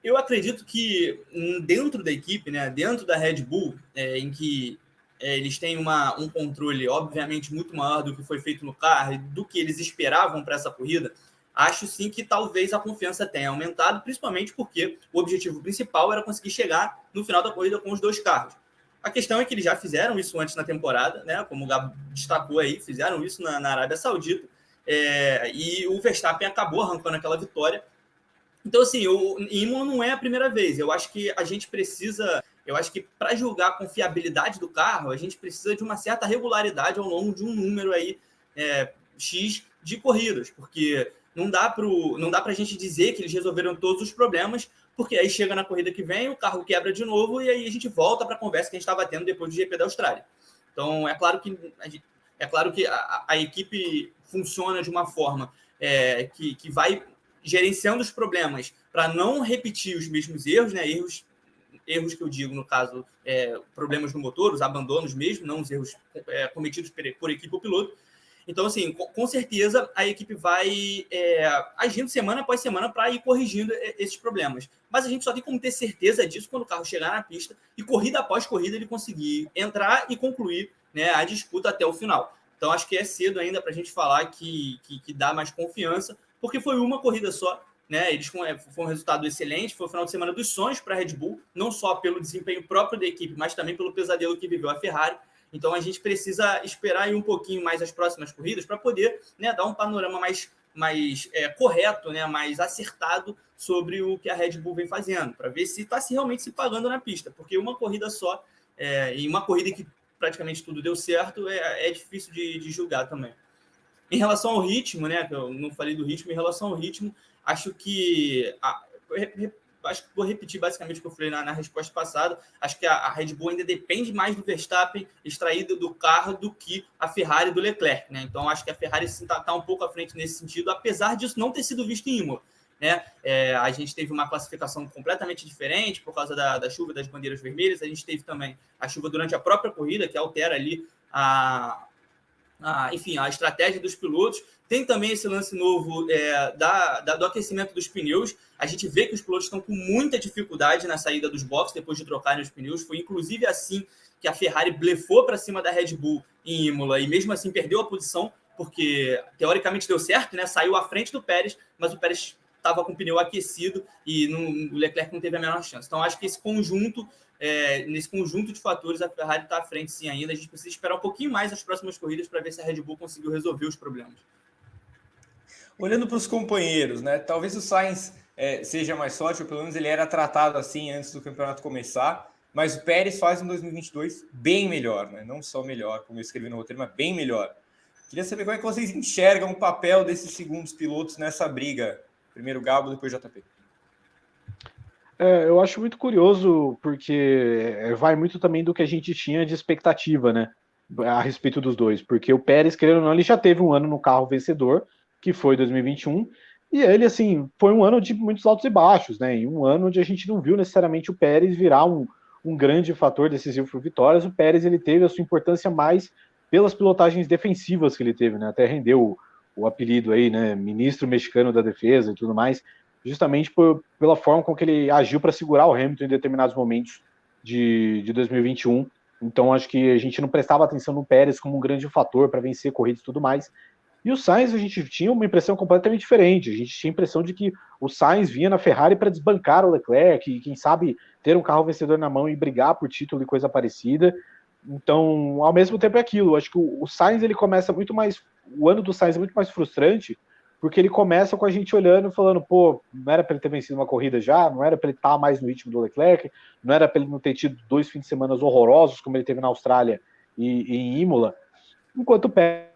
Eu acredito que dentro da equipe, né, dentro da Red Bull, em que eles têm um controle, obviamente, muito maior do que foi feito no carro, do que eles esperavam para essa corrida, acho sim que talvez a confiança tenha aumentado, principalmente porque o objetivo principal era conseguir chegar no final da corrida com os 2 carros. A questão é que eles já fizeram isso antes na temporada, né, como o Gabo destacou aí, fizeram isso na Arábia Saudita, e o Verstappen acabou arrancando aquela vitória. Então, assim, o Imola não é a primeira vez. Eu acho que a gente precisa... Eu acho que para julgar a confiabilidade do carro, a gente precisa de uma certa regularidade ao longo de um número aí X de corridas, porque não dá para a gente dizer que eles resolveram todos os problemas, porque aí chega na corrida que vem, o carro quebra de novo e aí a gente volta para a conversa que a gente estava tendo depois do GP da Austrália. Então, é claro que a equipe funciona de uma forma que vai gerenciando os problemas para não repetir os mesmos erros, né? Erros que eu digo, no caso, problemas no motor, os abandonos mesmo, não os erros cometidos por equipe ou piloto. Então, assim, com certeza a equipe vai agindo semana após semana para ir corrigindo esses problemas. Mas a gente só tem como ter certeza disso quando o carro chegar na pista e corrida após corrida ele conseguir entrar e concluir, né, a disputa até o final. Então, acho que é cedo ainda para a gente falar que dá mais confiança, porque foi uma corrida só, né? Foi um resultado excelente, foi o final de semana dos sonhos para a Red Bull, não só pelo desempenho próprio da equipe, mas também pelo pesadelo que viveu a Ferrari. Então a gente precisa esperar aí um pouquinho mais as próximas corridas para poder, né, dar um panorama mais correto, né, mais acertado sobre o que a Red Bull vem fazendo, para ver se está realmente se pagando na pista, porque uma corrida só, e uma corrida em que praticamente tudo deu certo, é difícil de julgar também. Em relação ao ritmo, né, que eu não falei do ritmo, em relação ao ritmo, acho que vou repetir basicamente o que eu falei na resposta passada. Acho que a Red Bull ainda depende mais do Verstappen extraído do carro do que a Ferrari do Leclerc, né? Então acho que a Ferrari está um pouco à frente nesse sentido, apesar disso não ter sido visto em Imola, né? A gente teve uma classificação completamente diferente por causa da chuva das bandeiras vermelhas. A gente teve também a chuva durante a própria corrida, que altera ali enfim, a estratégia dos pilotos. Tem também esse lance novo do aquecimento dos pneus. A gente vê que os pilotos estão com muita dificuldade na saída dos boxes depois de trocarem os pneus. Foi inclusive assim que a Ferrari blefou para cima da Red Bull em Imola e mesmo assim perdeu a posição, porque teoricamente deu certo, né? Saiu à frente do Pérez, mas o Pérez estava com o pneu aquecido e o Leclerc não teve a menor chance. Então acho que nesse conjunto de fatores, a Ferrari está à frente sim ainda. A gente precisa esperar um pouquinho mais as próximas corridas para ver se a Red Bull conseguiu resolver os problemas. Olhando para os companheiros, né? Talvez o Sainz seja mais sorte, ou pelo menos ele era tratado assim antes do campeonato começar, mas o Pérez faz um 2022 bem melhor, né? Não só melhor, como eu escrevi no roteiro, mas bem melhor. Queria saber como é que vocês enxergam o papel desses segundos pilotos nessa briga. Primeiro Gabo, depois JP. Eu acho muito curioso, porque vai muito também do que a gente tinha de expectativa, né, a respeito dos dois, porque o Pérez, querendo ou não, ele já teve um ano no carro vencedor, que foi 2021, e ele, assim, foi um ano de muitos altos e baixos, né, e um ano onde a gente não viu necessariamente o Pérez virar um grande fator decisivo por vitórias. O Pérez, ele teve a sua importância mais pelas pilotagens defensivas que ele teve, né, até rendeu o apelido aí, né, ministro mexicano da defesa e tudo mais, justamente pela forma com que ele agiu para segurar o Hamilton em determinados momentos de 2021. Então acho que a gente não prestava atenção no Pérez como um grande fator para vencer corridas e tudo mais. E o Sainz, a gente tinha uma impressão completamente diferente. A gente tinha a impressão de que o Sainz vinha na Ferrari para desbancar o Leclerc, e quem sabe ter um carro vencedor na mão e brigar por título e coisa parecida. Então, ao mesmo tempo é aquilo. Acho que o Sainz, ele começa muito mais... O ano do Sainz é muito mais frustrante, porque ele começa com a gente olhando e falando, pô, não era para ele ter vencido uma corrida já, não era para ele estar mais no ritmo do Leclerc, não era para ele não ter tido 2 fins de semana horrorosos, como ele teve na Austrália e em Imola, enquanto o Pérez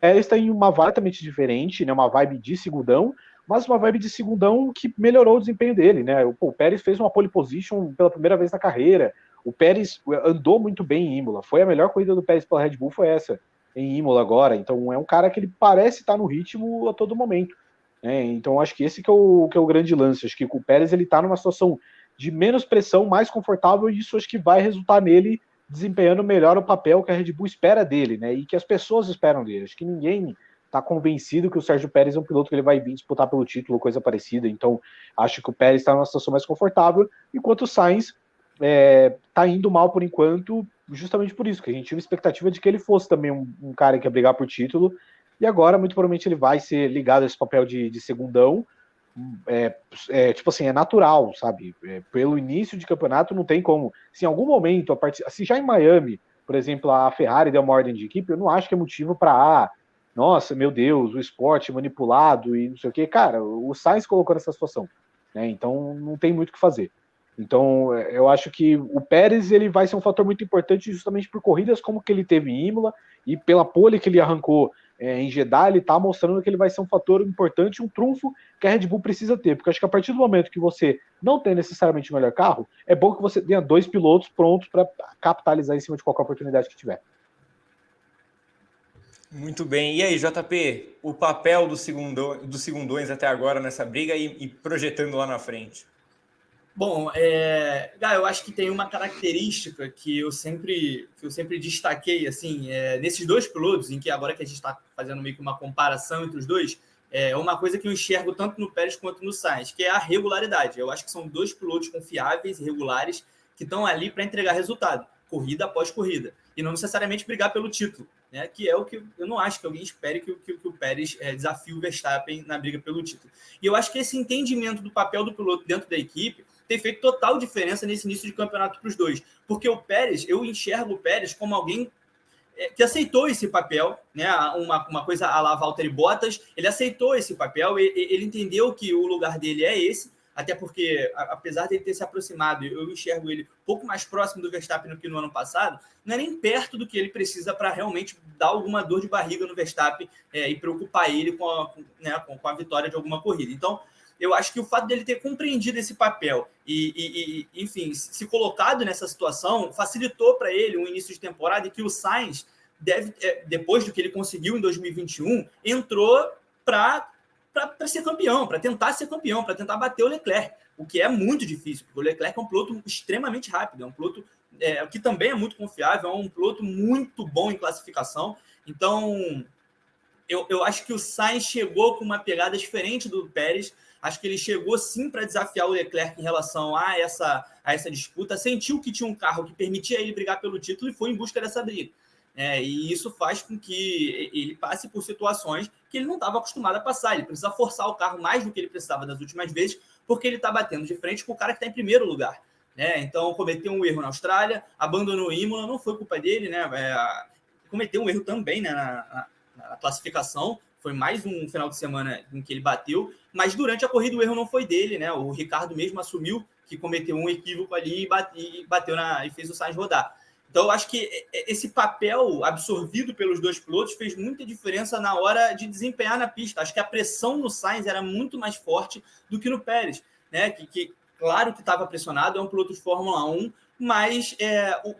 está em uma vibe completamente diferente, né, uma vibe de segundão, mas uma vibe de segundão que melhorou o desempenho dele, né? O Pérez fez uma pole position pela primeira vez na carreira, o Pérez andou muito bem em Imola, foi a melhor corrida do Pérez pela Red Bull, foi essa, em Imola agora, então é um cara que ele parece estar no ritmo a todo momento, né? Então acho que esse que é o grande lance, acho que o Pérez ele está numa situação de menos pressão, mais confortável, e isso acho que vai resultar nele desempenhando melhor o papel que a Red Bull espera dele, né? E que as pessoas esperam dele. Acho que ninguém está convencido que o Sérgio Pérez é um piloto que ele vai vir disputar pelo título, coisa parecida. Então, acho que o Pérez está numa situação mais confortável, enquanto o Sainz está indo mal por enquanto, justamente por isso, que a gente tinha uma expectativa de que ele fosse também um cara que ia brigar por título, e agora, muito provavelmente, ele vai ser ligado a esse papel de segundão. Tipo assim, é natural, sabe? Pelo início de campeonato não tem como. Se em algum momento, se já em Miami, por exemplo, a Ferrari deu uma ordem de equipe, eu não acho que é motivo para, nossa, meu Deus, o esporte manipulado e não sei o que. Cara, o Sainz colocou nessa situação, né? Então não tem muito o que fazer. Então eu acho que o Pérez ele vai ser um fator muito importante justamente por corridas como que ele teve em Imola e pela pole que ele arrancou em Jeddah, ele está mostrando que ele vai ser um fator importante, um trunfo que a Red Bull precisa ter, porque acho que a partir do momento que você não tem necessariamente o melhor carro, é bom que você tenha 2 pilotos prontos para capitalizar em cima de qualquer oportunidade que tiver. Muito bem. E aí, JP, o papel dos segundões até agora nessa briga e projetando lá na frente? Bom, eu acho que tem uma característica que eu sempre destaquei, assim, nesses dois pilotos, em que agora que a gente está fazendo meio que uma comparação entre os dois, é uma coisa que eu enxergo tanto no Pérez quanto no Sainz, que é a regularidade. Eu acho que são dois pilotos confiáveis e regulares que estão ali para entregar resultado, corrida após corrida, e não necessariamente brigar pelo título, né? Que é o que eu não acho que alguém espere que o Pérez desafie o Verstappen na briga pelo título. E eu acho que esse entendimento do papel do piloto dentro da equipe tem feito total diferença nesse início de campeonato para os dois. Porque o Pérez, eu enxergo o Pérez como alguém que aceitou esse papel, né? Uma coisa à la Valtteri Bottas, ele aceitou esse papel, ele entendeu que o lugar dele é esse, até porque, apesar de ele ter se aproximado, eu enxergo ele um pouco mais próximo do Verstappen do que no ano passado, não é nem perto do que ele precisa para realmente dar alguma dor de barriga no Verstappen e preocupar ele com a vitória de alguma corrida. Então, eu acho que o fato dele ter compreendido esse papel enfim, se colocado nessa situação, facilitou para ele um início de temporada e que o Sainz depois do que ele conseguiu em 2021, entrou para ser campeão, para tentar ser campeão, para tentar bater o Leclerc, o que é muito difícil, porque o Leclerc é um piloto extremamente rápido, é um piloto que também é muito confiável, é um piloto muito bom em classificação. Então, eu acho que o Sainz chegou com uma pegada diferente do Pérez. Acho que ele chegou sim para desafiar o Leclerc em relação a essa disputa, sentiu que tinha um carro que permitia ele brigar pelo título e foi em busca dessa briga. E isso faz com que ele passe por situações que ele não estava acostumado a passar. Ele precisa forçar o carro mais do que ele precisava das últimas vezes, porque ele está batendo de frente com o cara que está em primeiro lugar. Então, cometeu um erro na Austrália, abandonou o Imola, não foi culpa dele, cometeu um erro também na classificação. Foi mais um final de semana em que ele bateu, mas durante a corrida o erro não foi dele, né? O Ricardo mesmo assumiu que cometeu um equívoco ali e bateu e fez o Sainz rodar. Então, eu acho que esse papel absorvido pelos dois pilotos fez muita diferença na hora de desempenhar na pista. Acho que a pressão no Sainz era muito mais forte do que no Pérez, né? Que claro que estava pressionado, é um piloto de Fórmula 1, mas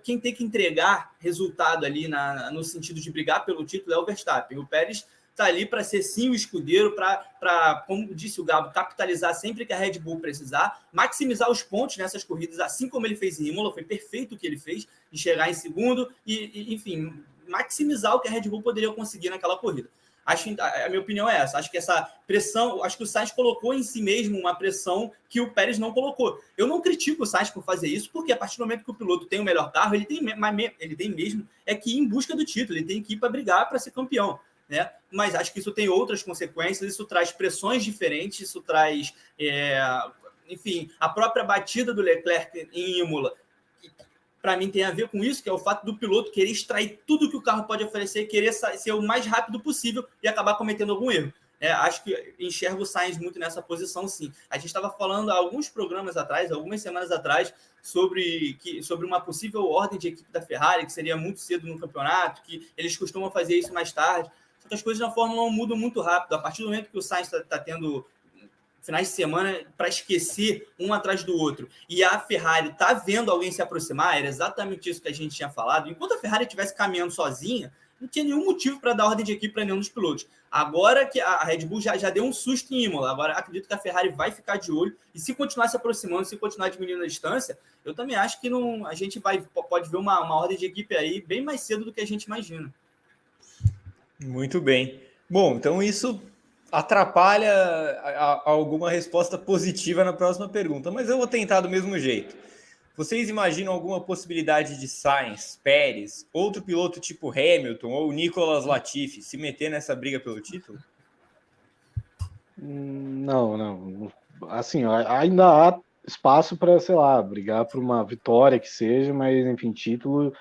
quem tem que entregar resultado ali no sentido de brigar pelo título é o Verstappen. O Pérez está ali para ser sim o escudeiro, para, como disse o Gabo, capitalizar sempre que a Red Bull precisar, maximizar os pontos nessas corridas, assim como ele fez em Imola, foi perfeito o que ele fez, de chegar em segundo e enfim, maximizar o que a Red Bull poderia conseguir naquela corrida. A minha opinião é essa. Acho que essa pressão, acho que o Sainz colocou em si mesmo uma pressão que o Pérez não colocou. Eu não critico o Sainz por fazer isso, porque a partir do momento que o piloto tem o melhor carro, ele tem mesmo que ir em busca do título, ele tem que ir para brigar para ser campeão. né? Mas acho que isso tem outras consequências, isso traz pressões diferentes, isso traz, enfim, a própria batida do Leclerc em Imola, para mim tem a ver com isso, que é o fato do piloto querer extrair tudo que o carro pode oferecer, querer ser o mais rápido possível e acabar cometendo algum erro. Acho que enxergo o Sainz muito nessa posição, sim. A gente estava falando há alguns programas atrás, algumas semanas atrás, sobre uma possível ordem de equipe da Ferrari, que seria muito cedo no campeonato, que eles costumam fazer isso mais tarde. Só que as coisas na Fórmula 1 mudam muito rápido. A partir do momento que o Sainz está tendo finais de semana para esquecer um atrás do outro, e a Ferrari está vendo alguém se aproximar, era exatamente isso que a gente tinha falado. Enquanto a Ferrari estivesse caminhando sozinha, não tinha nenhum motivo para dar ordem de equipe para nenhum dos pilotos. Agora que a Red Bull já deu um susto em Imola, agora acredito que a Ferrari vai ficar de olho, e se continuar se aproximando, se continuar diminuindo a distância, eu também acho que a gente pode ver uma ordem de equipe aí bem mais cedo do que a gente imagina. Muito bem. Bom, então isso atrapalha alguma resposta positiva na próxima pergunta, mas eu vou tentar do mesmo jeito. Vocês imaginam alguma possibilidade de Sainz, Pérez, outro piloto tipo Hamilton ou Nicolas Latifi se meter nessa briga pelo título? Não. Assim, ainda há espaço para, sei lá, brigar por uma vitória que seja, mas, enfim, título...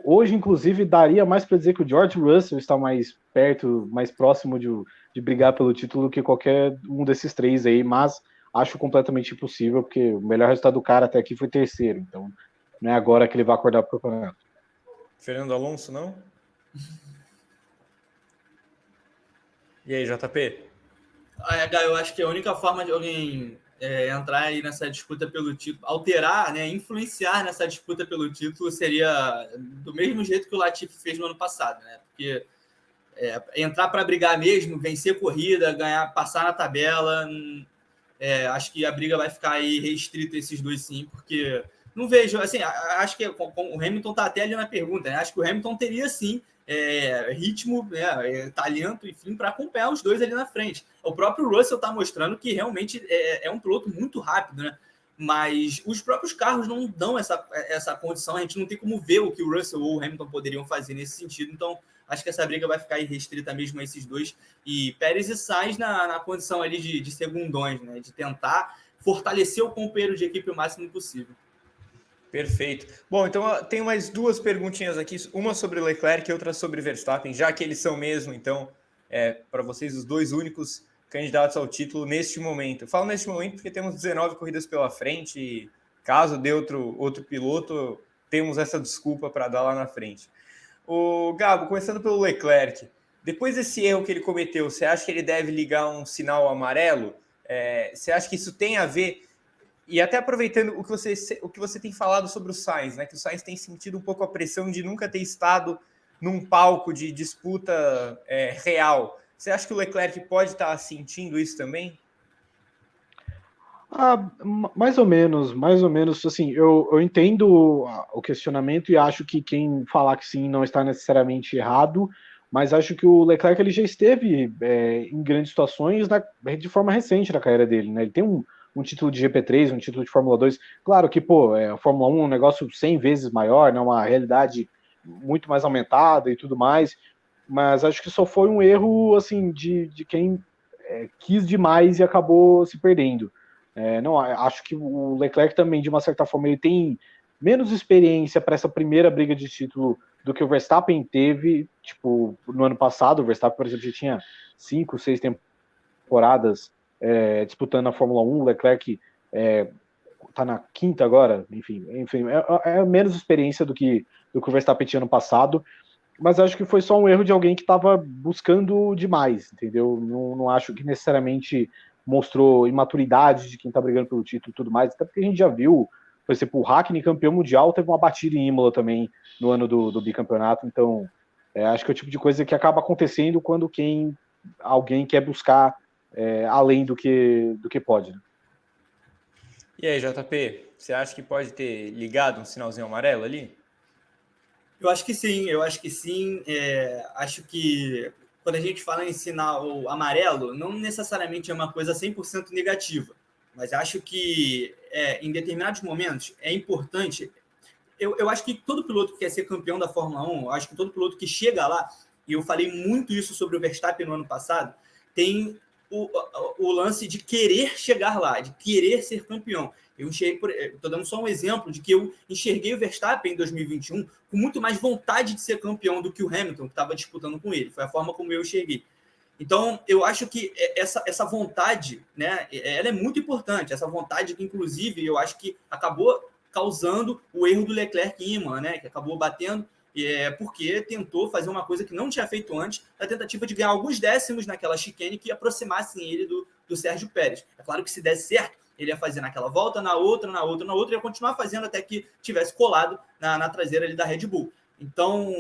Hoje, inclusive, daria mais para dizer que o George Russell está mais perto, mais próximo de brigar pelo título que qualquer um desses três aí, mas acho completamente impossível, porque o melhor resultado do cara até aqui foi terceiro, então não é agora que ele vai acordar para o campeonato. Fernando Alonso, não? E aí, JP? Eu acho que a única forma de alguém entrar aí nessa disputa pelo título, alterar, né, influenciar nessa disputa pelo título seria do mesmo jeito que o Latifi fez no ano passado, né? Porque entrar para brigar mesmo, vencer corrida, ganhar, passar na tabela, acho que a briga vai ficar aí restrita a esses dois, sim, porque não vejo, assim, acho que o Hamilton está até ali na pergunta, né? Acho que o Hamilton teria, sim, ritmo, talento, enfim, para acompanhar os dois ali na frente. O próprio Russell está mostrando que realmente é um piloto muito rápido, né? Mas os próprios carros não dão essa condição, a gente não tem como ver o que o Russell ou o Hamilton poderiam fazer nesse sentido, então acho que essa briga vai ficar restrita mesmo a esses dois, e Pérez e Sainz na condição ali de segundões, né? De tentar fortalecer o companheiro de equipe o máximo possível. Perfeito. Bom, então tenho mais duas perguntinhas aqui, uma sobre Leclerc e outra sobre Verstappen, já que eles são mesmo, então, para vocês, os dois únicos candidatos ao título neste momento. Eu falo neste momento porque temos 19 corridas pela frente e caso dê outro piloto, temos essa desculpa para dar lá na frente. O Gabo, começando pelo Leclerc, depois desse erro que ele cometeu, você acha que ele deve ligar um sinal amarelo? Você acha que isso tem a ver... E até aproveitando o que você tem falado sobre o Sainz, né? Que o Sainz tem sentido um pouco a pressão de nunca ter estado num palco de disputa real. Você acha que o Leclerc pode estar sentindo isso também? Mais ou menos, assim, eu entendo o questionamento e acho que quem falar que sim não está necessariamente errado, mas acho que o Leclerc ele já esteve em grandes situações de forma recente na carreira dele, né? Ele tem um título de GP3, um título de Fórmula 2. Claro que, a Fórmula 1 é um negócio 100 vezes maior, né, uma realidade muito mais aumentada e tudo mais, mas acho que só foi um erro, assim, de quem quis demais e acabou se perdendo. Não, acho que o Leclerc também, de uma certa forma, ele tem menos experiência para essa primeira briga de título do que o Verstappen teve, tipo, no ano passado. O Verstappen, por exemplo, já tinha 5, 6 temporadas disputando a Fórmula 1, o Leclerc está na quinta agora, enfim é menos experiência do que o Verstappen tinha no passado, mas acho que foi só um erro de alguém que estava buscando demais, entendeu? Não acho que necessariamente mostrou imaturidade de quem está brigando pelo título e tudo mais, até porque a gente já viu, por exemplo, o Hakkinen, campeão mundial, teve uma batida em Imola também no ano do bicampeonato, então acho que é o tipo de coisa que acaba acontecendo quando alguém quer buscar além do que pode. Né? E aí, JP, você acha que pode ter ligado um sinalzinho amarelo ali? Eu acho que sim. Acho que quando a gente fala em sinal amarelo, não necessariamente é uma coisa 100% negativa, mas acho que em determinados momentos é importante. Eu acho que todo piloto que quer ser campeão da Fórmula 1, acho que todo piloto que chega lá, e eu falei muito isso sobre o Verstappen no ano passado, tem o lance de querer chegar lá, de querer ser campeão. Estou dando só um exemplo de que eu enxerguei o Verstappen em 2021 com muito mais vontade de ser campeão do que o Hamilton, que estava disputando com ele. Foi a forma como eu enxerguei. Então, eu acho que essa vontade, né, ela é muito importante. Essa vontade que, inclusive, eu acho que acabou causando o erro do Leclerc em Imola, né, que acabou batendo, porque tentou fazer uma coisa que não tinha feito antes, a tentativa de ganhar alguns décimos naquela chicane que aproximassem ele do Sérgio Pérez. É claro que se desse certo, ele ia fazer naquela volta, na outra, e ia continuar fazendo até que tivesse colado na traseira ali da Red Bull. Então,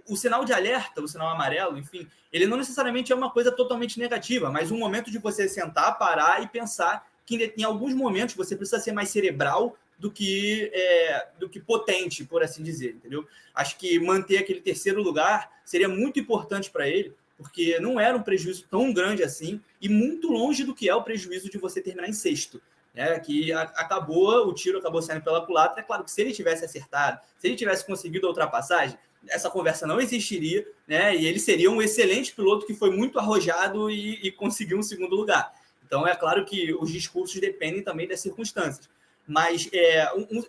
o sinal de alerta, o sinal amarelo, enfim, ele não necessariamente é uma coisa totalmente negativa, mas um momento de você sentar, parar e pensar que em alguns momentos você precisa ser mais cerebral do que potente, por assim dizer, entendeu? Acho que manter aquele terceiro lugar seria muito importante para ele, porque não era um prejuízo tão grande assim e muito longe do que é o prejuízo de você terminar em sexto. Que o tiro acabou saindo pela culatra. É claro que se ele tivesse acertado, se ele tivesse conseguido a ultrapassagem, essa conversa não existiria, né? E ele seria um excelente piloto que foi muito arrojado e conseguiu um segundo lugar. Então, é claro que os discursos dependem também das circunstâncias. Mas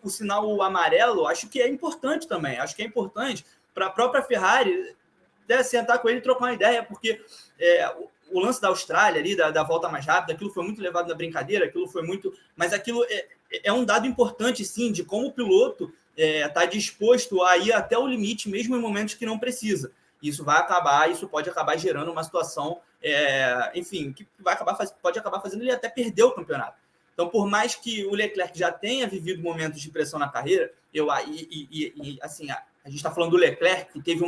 o sinal amarelo, acho que é importante também. Acho que é importante para a própria Ferrari sentar com ele e trocar uma ideia, porque o lance da Austrália ali, da volta mais rápida, aquilo foi muito levado na brincadeira, mas aquilo é um dado importante, sim, de como o piloto está disposto a ir até o limite, mesmo em momentos que não precisa. Isso pode acabar gerando uma situação, enfim, que pode acabar fazendo ele até perder o campeonato. Então, por mais que o Leclerc já tenha vivido momentos de pressão na carreira, assim, a gente está falando do Leclerc, que teve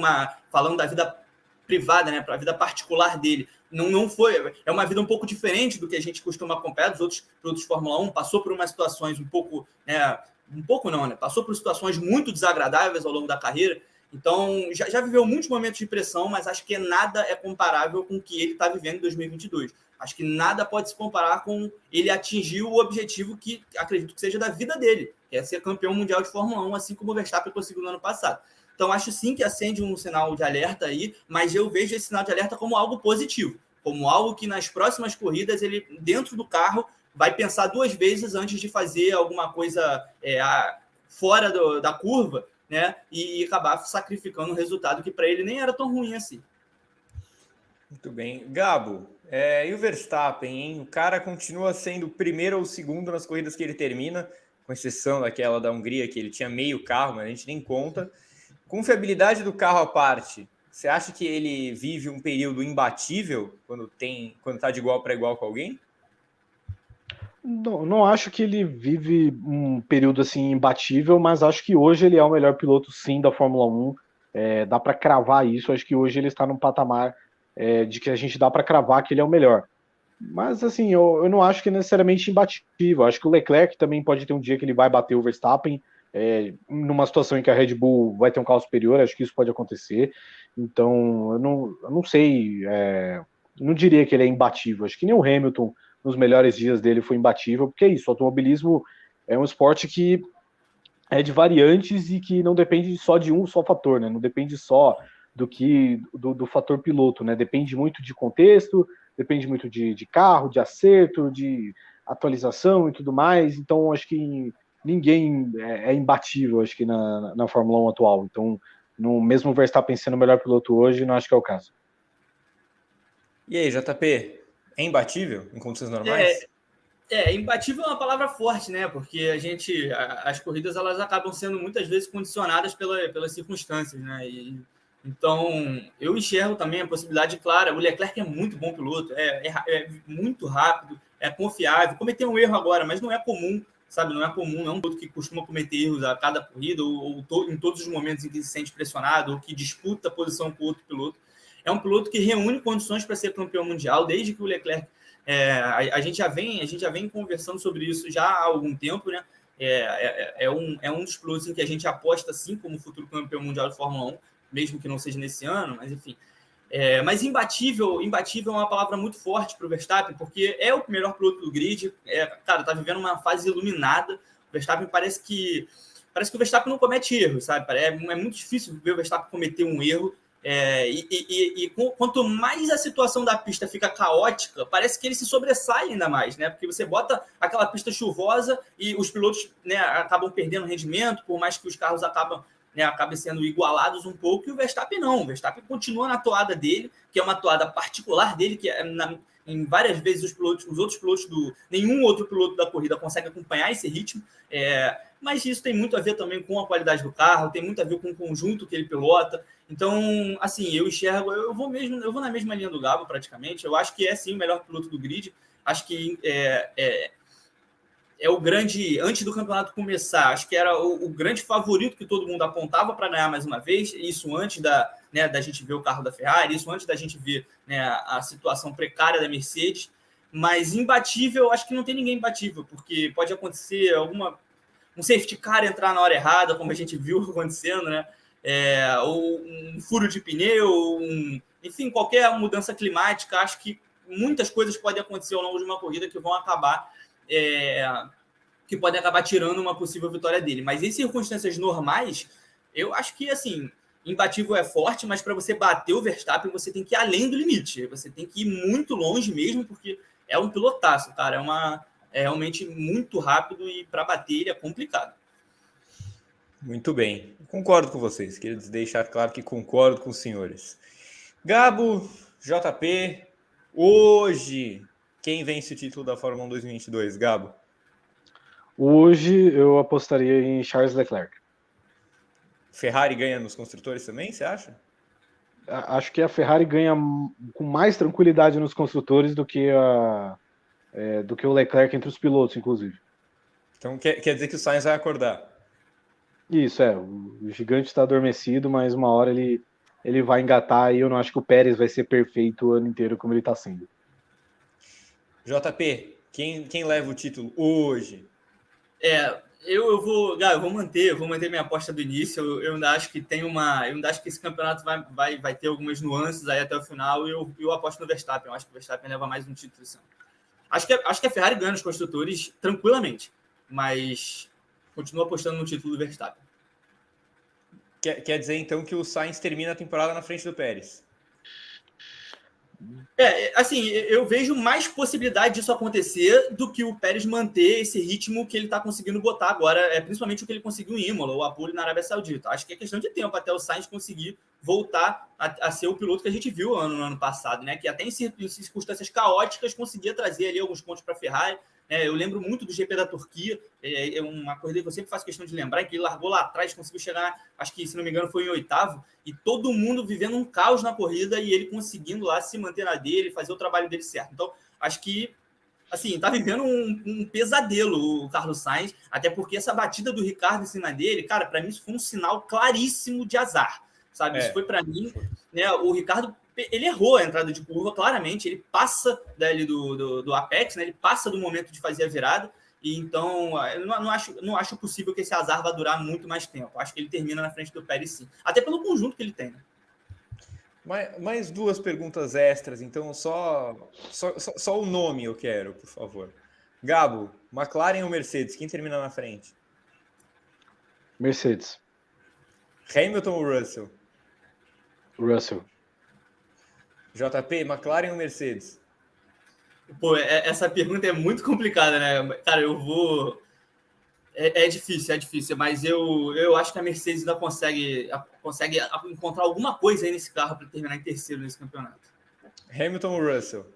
falando da vida privada, né, para a vida particular dele, não foi, é uma vida um pouco diferente do que a gente costuma acompanhar dos outros pilotos de Fórmula 1, passou por umas situações passou por situações muito desagradáveis ao longo da carreira, então já viveu muitos momentos de pressão, mas acho que nada é comparável com o que ele está vivendo em 2022. Acho que nada pode se comparar com ele atingir o objetivo que acredito que seja da vida dele, que é ser campeão mundial de Fórmula 1, assim como o Verstappen conseguiu no ano passado. Então, acho sim que acende um sinal de alerta aí, mas eu vejo esse sinal de alerta como algo positivo, como algo que nas próximas corridas, ele, dentro do carro, vai pensar duas vezes antes de fazer alguma coisa fora da curva, né? E acabar sacrificando um resultado que para ele nem era tão ruim assim. Muito bem. Gabo, e o Verstappen, hein? O cara continua sendo o primeiro ou segundo nas corridas que ele termina, com exceção daquela da Hungria, que ele tinha meio carro, mas a gente nem conta. Confiabilidade do carro à parte, você acha que ele vive um período imbatível quando está de igual para igual com alguém? Não acho que ele vive um período assim imbatível, mas acho que hoje ele é o melhor piloto sim da Fórmula 1. Dá para cravar isso. Acho que hoje ele está num patamar de que a gente dá para cravar que ele é o melhor. Mas assim, eu não acho que é necessariamente imbatível. Acho que o Leclerc também pode ter um dia que ele vai bater o Verstappen, numa situação em que a Red Bull vai ter um carro superior. Acho que isso pode acontecer. Então, eu não sei, não diria que ele é imbatível. Acho que nem o Hamilton nos melhores dias dele foi imbatível, porque é isso, o automobilismo é um esporte que é de variantes e que não depende só de um só fator, né? Não depende só do fator piloto, né? Depende muito de contexto, depende muito de carro, de acerto, de atualização e tudo mais. Então, acho que ninguém é imbatível, acho que na Fórmula 1 atual. Então, mesmo o Verstappen sendo o melhor piloto hoje, não acho que é o caso. E aí, JP, é imbatível em condições normais? Imbatível é uma palavra forte, né? Porque as corridas elas acabam sendo muitas vezes condicionadas pelas circunstâncias, né? Então, eu enxergo também a possibilidade clara. O Leclerc é muito bom piloto, é muito rápido, é confiável. Cometeu um erro agora, mas não é comum, sabe? Não é comum, não é um piloto que costuma cometer erros a cada corrida ou em todos os momentos em que se sente pressionado ou que disputa a posição com outro piloto. É um piloto que reúne condições para ser campeão mundial, desde que o Leclerc... a gente já vem conversando sobre isso já há algum tempo, né? É um dos pilotos em que a gente aposta, sim, como futuro campeão mundial de Fórmula 1, mesmo que não seja nesse ano, mas enfim. Mas imbatível é uma palavra muito forte para o Verstappen, porque é o melhor piloto do grid, cara, tá vivendo uma fase iluminada. O Verstappen parece que o Verstappen não comete erros, sabe? É muito difícil ver o Verstappen cometer um erro Quanto mais a situação da pista fica caótica, parece que ele se sobressai ainda mais, né? Porque você bota aquela pista chuvosa e os pilotos, né, acabam perdendo rendimento, por mais que os carros acabem sendo igualados um pouco, e o Verstappen não. O Verstappen continua na toada dele, que é uma toada particular dele, que em várias vezes os outros pilotos nenhum outro piloto da corrida consegue acompanhar esse ritmo. Mas isso tem muito a ver também com a qualidade do carro, tem muito a ver com o conjunto que ele pilota. Então, assim, eu enxergo, eu vou na mesma linha do Gabo, praticamente. Eu acho que é sim o melhor piloto do grid. Acho que é o grande, antes do campeonato começar, acho que era o grande favorito que todo mundo apontava para ganhar mais uma vez. Isso antes da gente ver o carro da Ferrari, isso antes da gente ver, né, a situação precária da Mercedes. Mas imbatível, acho que não tem ninguém imbatível, porque pode acontecer um safety car entrar na hora errada, como a gente viu acontecendo, né? Ou um furo de pneu, enfim, qualquer mudança climática. Acho que muitas coisas podem acontecer ao longo de uma corrida que vão acabar que podem acabar tirando uma possível vitória dele. Mas em circunstâncias normais, eu acho que, assim, imbatível é forte, mas para você bater o Verstappen, você tem que ir além do limite. Você tem que ir muito longe mesmo, porque é um pilotaço, cara. É realmente muito rápido e para bater ele é complicado. Muito bem. Concordo com vocês. Queria deixar claro que concordo com os senhores. Gabo, JP, hoje, quem vence o título da Fórmula 1 2022, Gabo? Hoje eu apostaria em Charles Leclerc. Ferrari ganha nos construtores também, você acha? Acho que a Ferrari ganha com mais tranquilidade nos construtores do que o Leclerc entre os pilotos, inclusive. Então quer dizer que o Sainz vai acordar? Isso, o gigante está adormecido, mas uma hora ele vai engatar, e eu não acho que o Pérez vai ser perfeito o ano inteiro como ele está sendo. JP, quem leva o título hoje? Eu vou manter minha aposta do início. Eu ainda acho que eu ainda acho que esse campeonato vai ter algumas nuances aí até o final, e eu aposto no Verstappen. Eu acho que o Verstappen leva mais um título esse ano. Acho que a Ferrari ganha nos construtores tranquilamente, mas continuo apostando no título do Verstappen. Quer dizer, então, que o Sainz termina a temporada na frente do Pérez? Assim, eu vejo mais possibilidade disso acontecer do que o Pérez manter esse ritmo que ele está conseguindo botar agora, principalmente o que ele conseguiu em Imola, ou a pole na Arábia Saudita. Acho que é questão de tempo até o Sainz conseguir voltar a ser o piloto que a gente viu no ano passado, né? Que até em circunstâncias caóticas conseguia trazer ali alguns pontos para a Ferrari. Eu lembro muito do GP da Turquia, é uma corrida que eu sempre faço questão de lembrar, que ele largou lá atrás, conseguiu chegar, acho que, se não me engano, foi em 8º, e todo mundo vivendo um caos na corrida, e ele conseguindo lá se manter na dele, fazer o trabalho dele certo. Então, acho que, assim, tá vivendo um pesadelo o Carlos Sainz, até porque essa batida do Ricardo em cima dele, cara, para mim isso foi um sinal claríssimo de azar, sabe? Isso foi para mim, né, o Ricardo, ele errou a entrada de curva, claramente, ele passa dali do apex, né, ele passa do momento de fazer a virada, e então eu não acho possível que esse azar vá durar muito mais tempo. Acho que ele termina na frente do Pérez, sim, até pelo conjunto que ele tem, né? Mais duas perguntas extras, então só o nome eu quero, por favor. Gabo, McLaren ou Mercedes? Quem termina na frente? Mercedes. Hamilton ou Russell? Russell. JP, McLaren ou Mercedes? Pô, essa pergunta é muito complicada, né? Cara, eu vou... É difícil, mas eu acho que a Mercedes ainda consegue encontrar alguma coisa aí nesse carro para terminar em terceiro nesse campeonato. Hamilton ou Russell?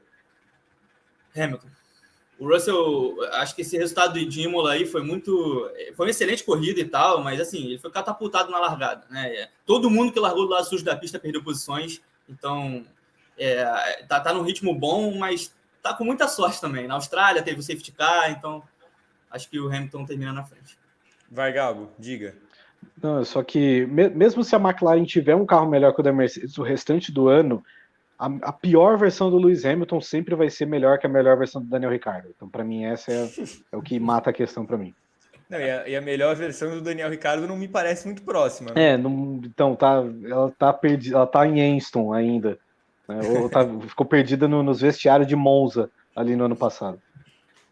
Hamilton. O Russell, acho que esse resultado de Imola aí foi uma excelente corrida e tal, mas assim, ele foi catapultado na largada, né? Todo mundo que largou do lado sujo da pista perdeu posições, então tá num ritmo bom, mas tá com muita sorte também. Na Austrália teve o safety car, então acho que o Hamilton termina na frente. Vai, Gabo, diga. Não, só que mesmo se a McLaren tiver um carro melhor que o da Mercedes o restante do ano, a pior versão do Lewis Hamilton sempre vai ser melhor que a melhor versão do Daniel Ricciardo. Então, para mim, essa é o que mata a questão para mim. Não, e a melhor versão do Daniel Ricciardo não me parece muito próxima, né? Então, ela tá perdida, ela tá em Enston ainda, né? Ou ficou perdida nos vestiários de Monza ali no ano passado.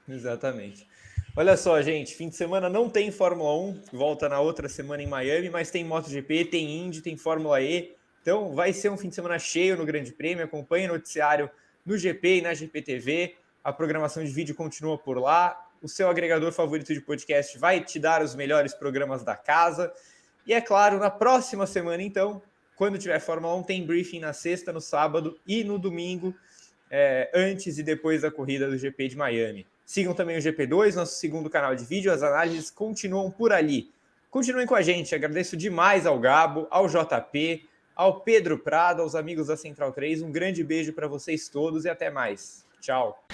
Exatamente. Olha só, gente, fim de semana não tem Fórmula 1, volta na outra semana em Miami, mas tem MotoGP, tem Indy, tem Fórmula E, Então vai ser um fim de semana cheio no Grande Prêmio. Acompanhe o noticiário no GP e na GPTV. A programação de vídeo continua por lá. O seu agregador favorito de podcast vai te dar os melhores programas da casa. E é claro, na próxima semana, então, quando tiver Fórmula 1, tem briefing na sexta, no sábado e no domingo, antes e depois da corrida do GP de Miami. Sigam também o GP2, nosso segundo canal de vídeo. As análises continuam por ali. Continuem com a gente. Agradeço demais ao Gabo, ao JP, ao Pedro Prado, aos amigos da Central 3. Um grande beijo para vocês todos e até mais. Tchau.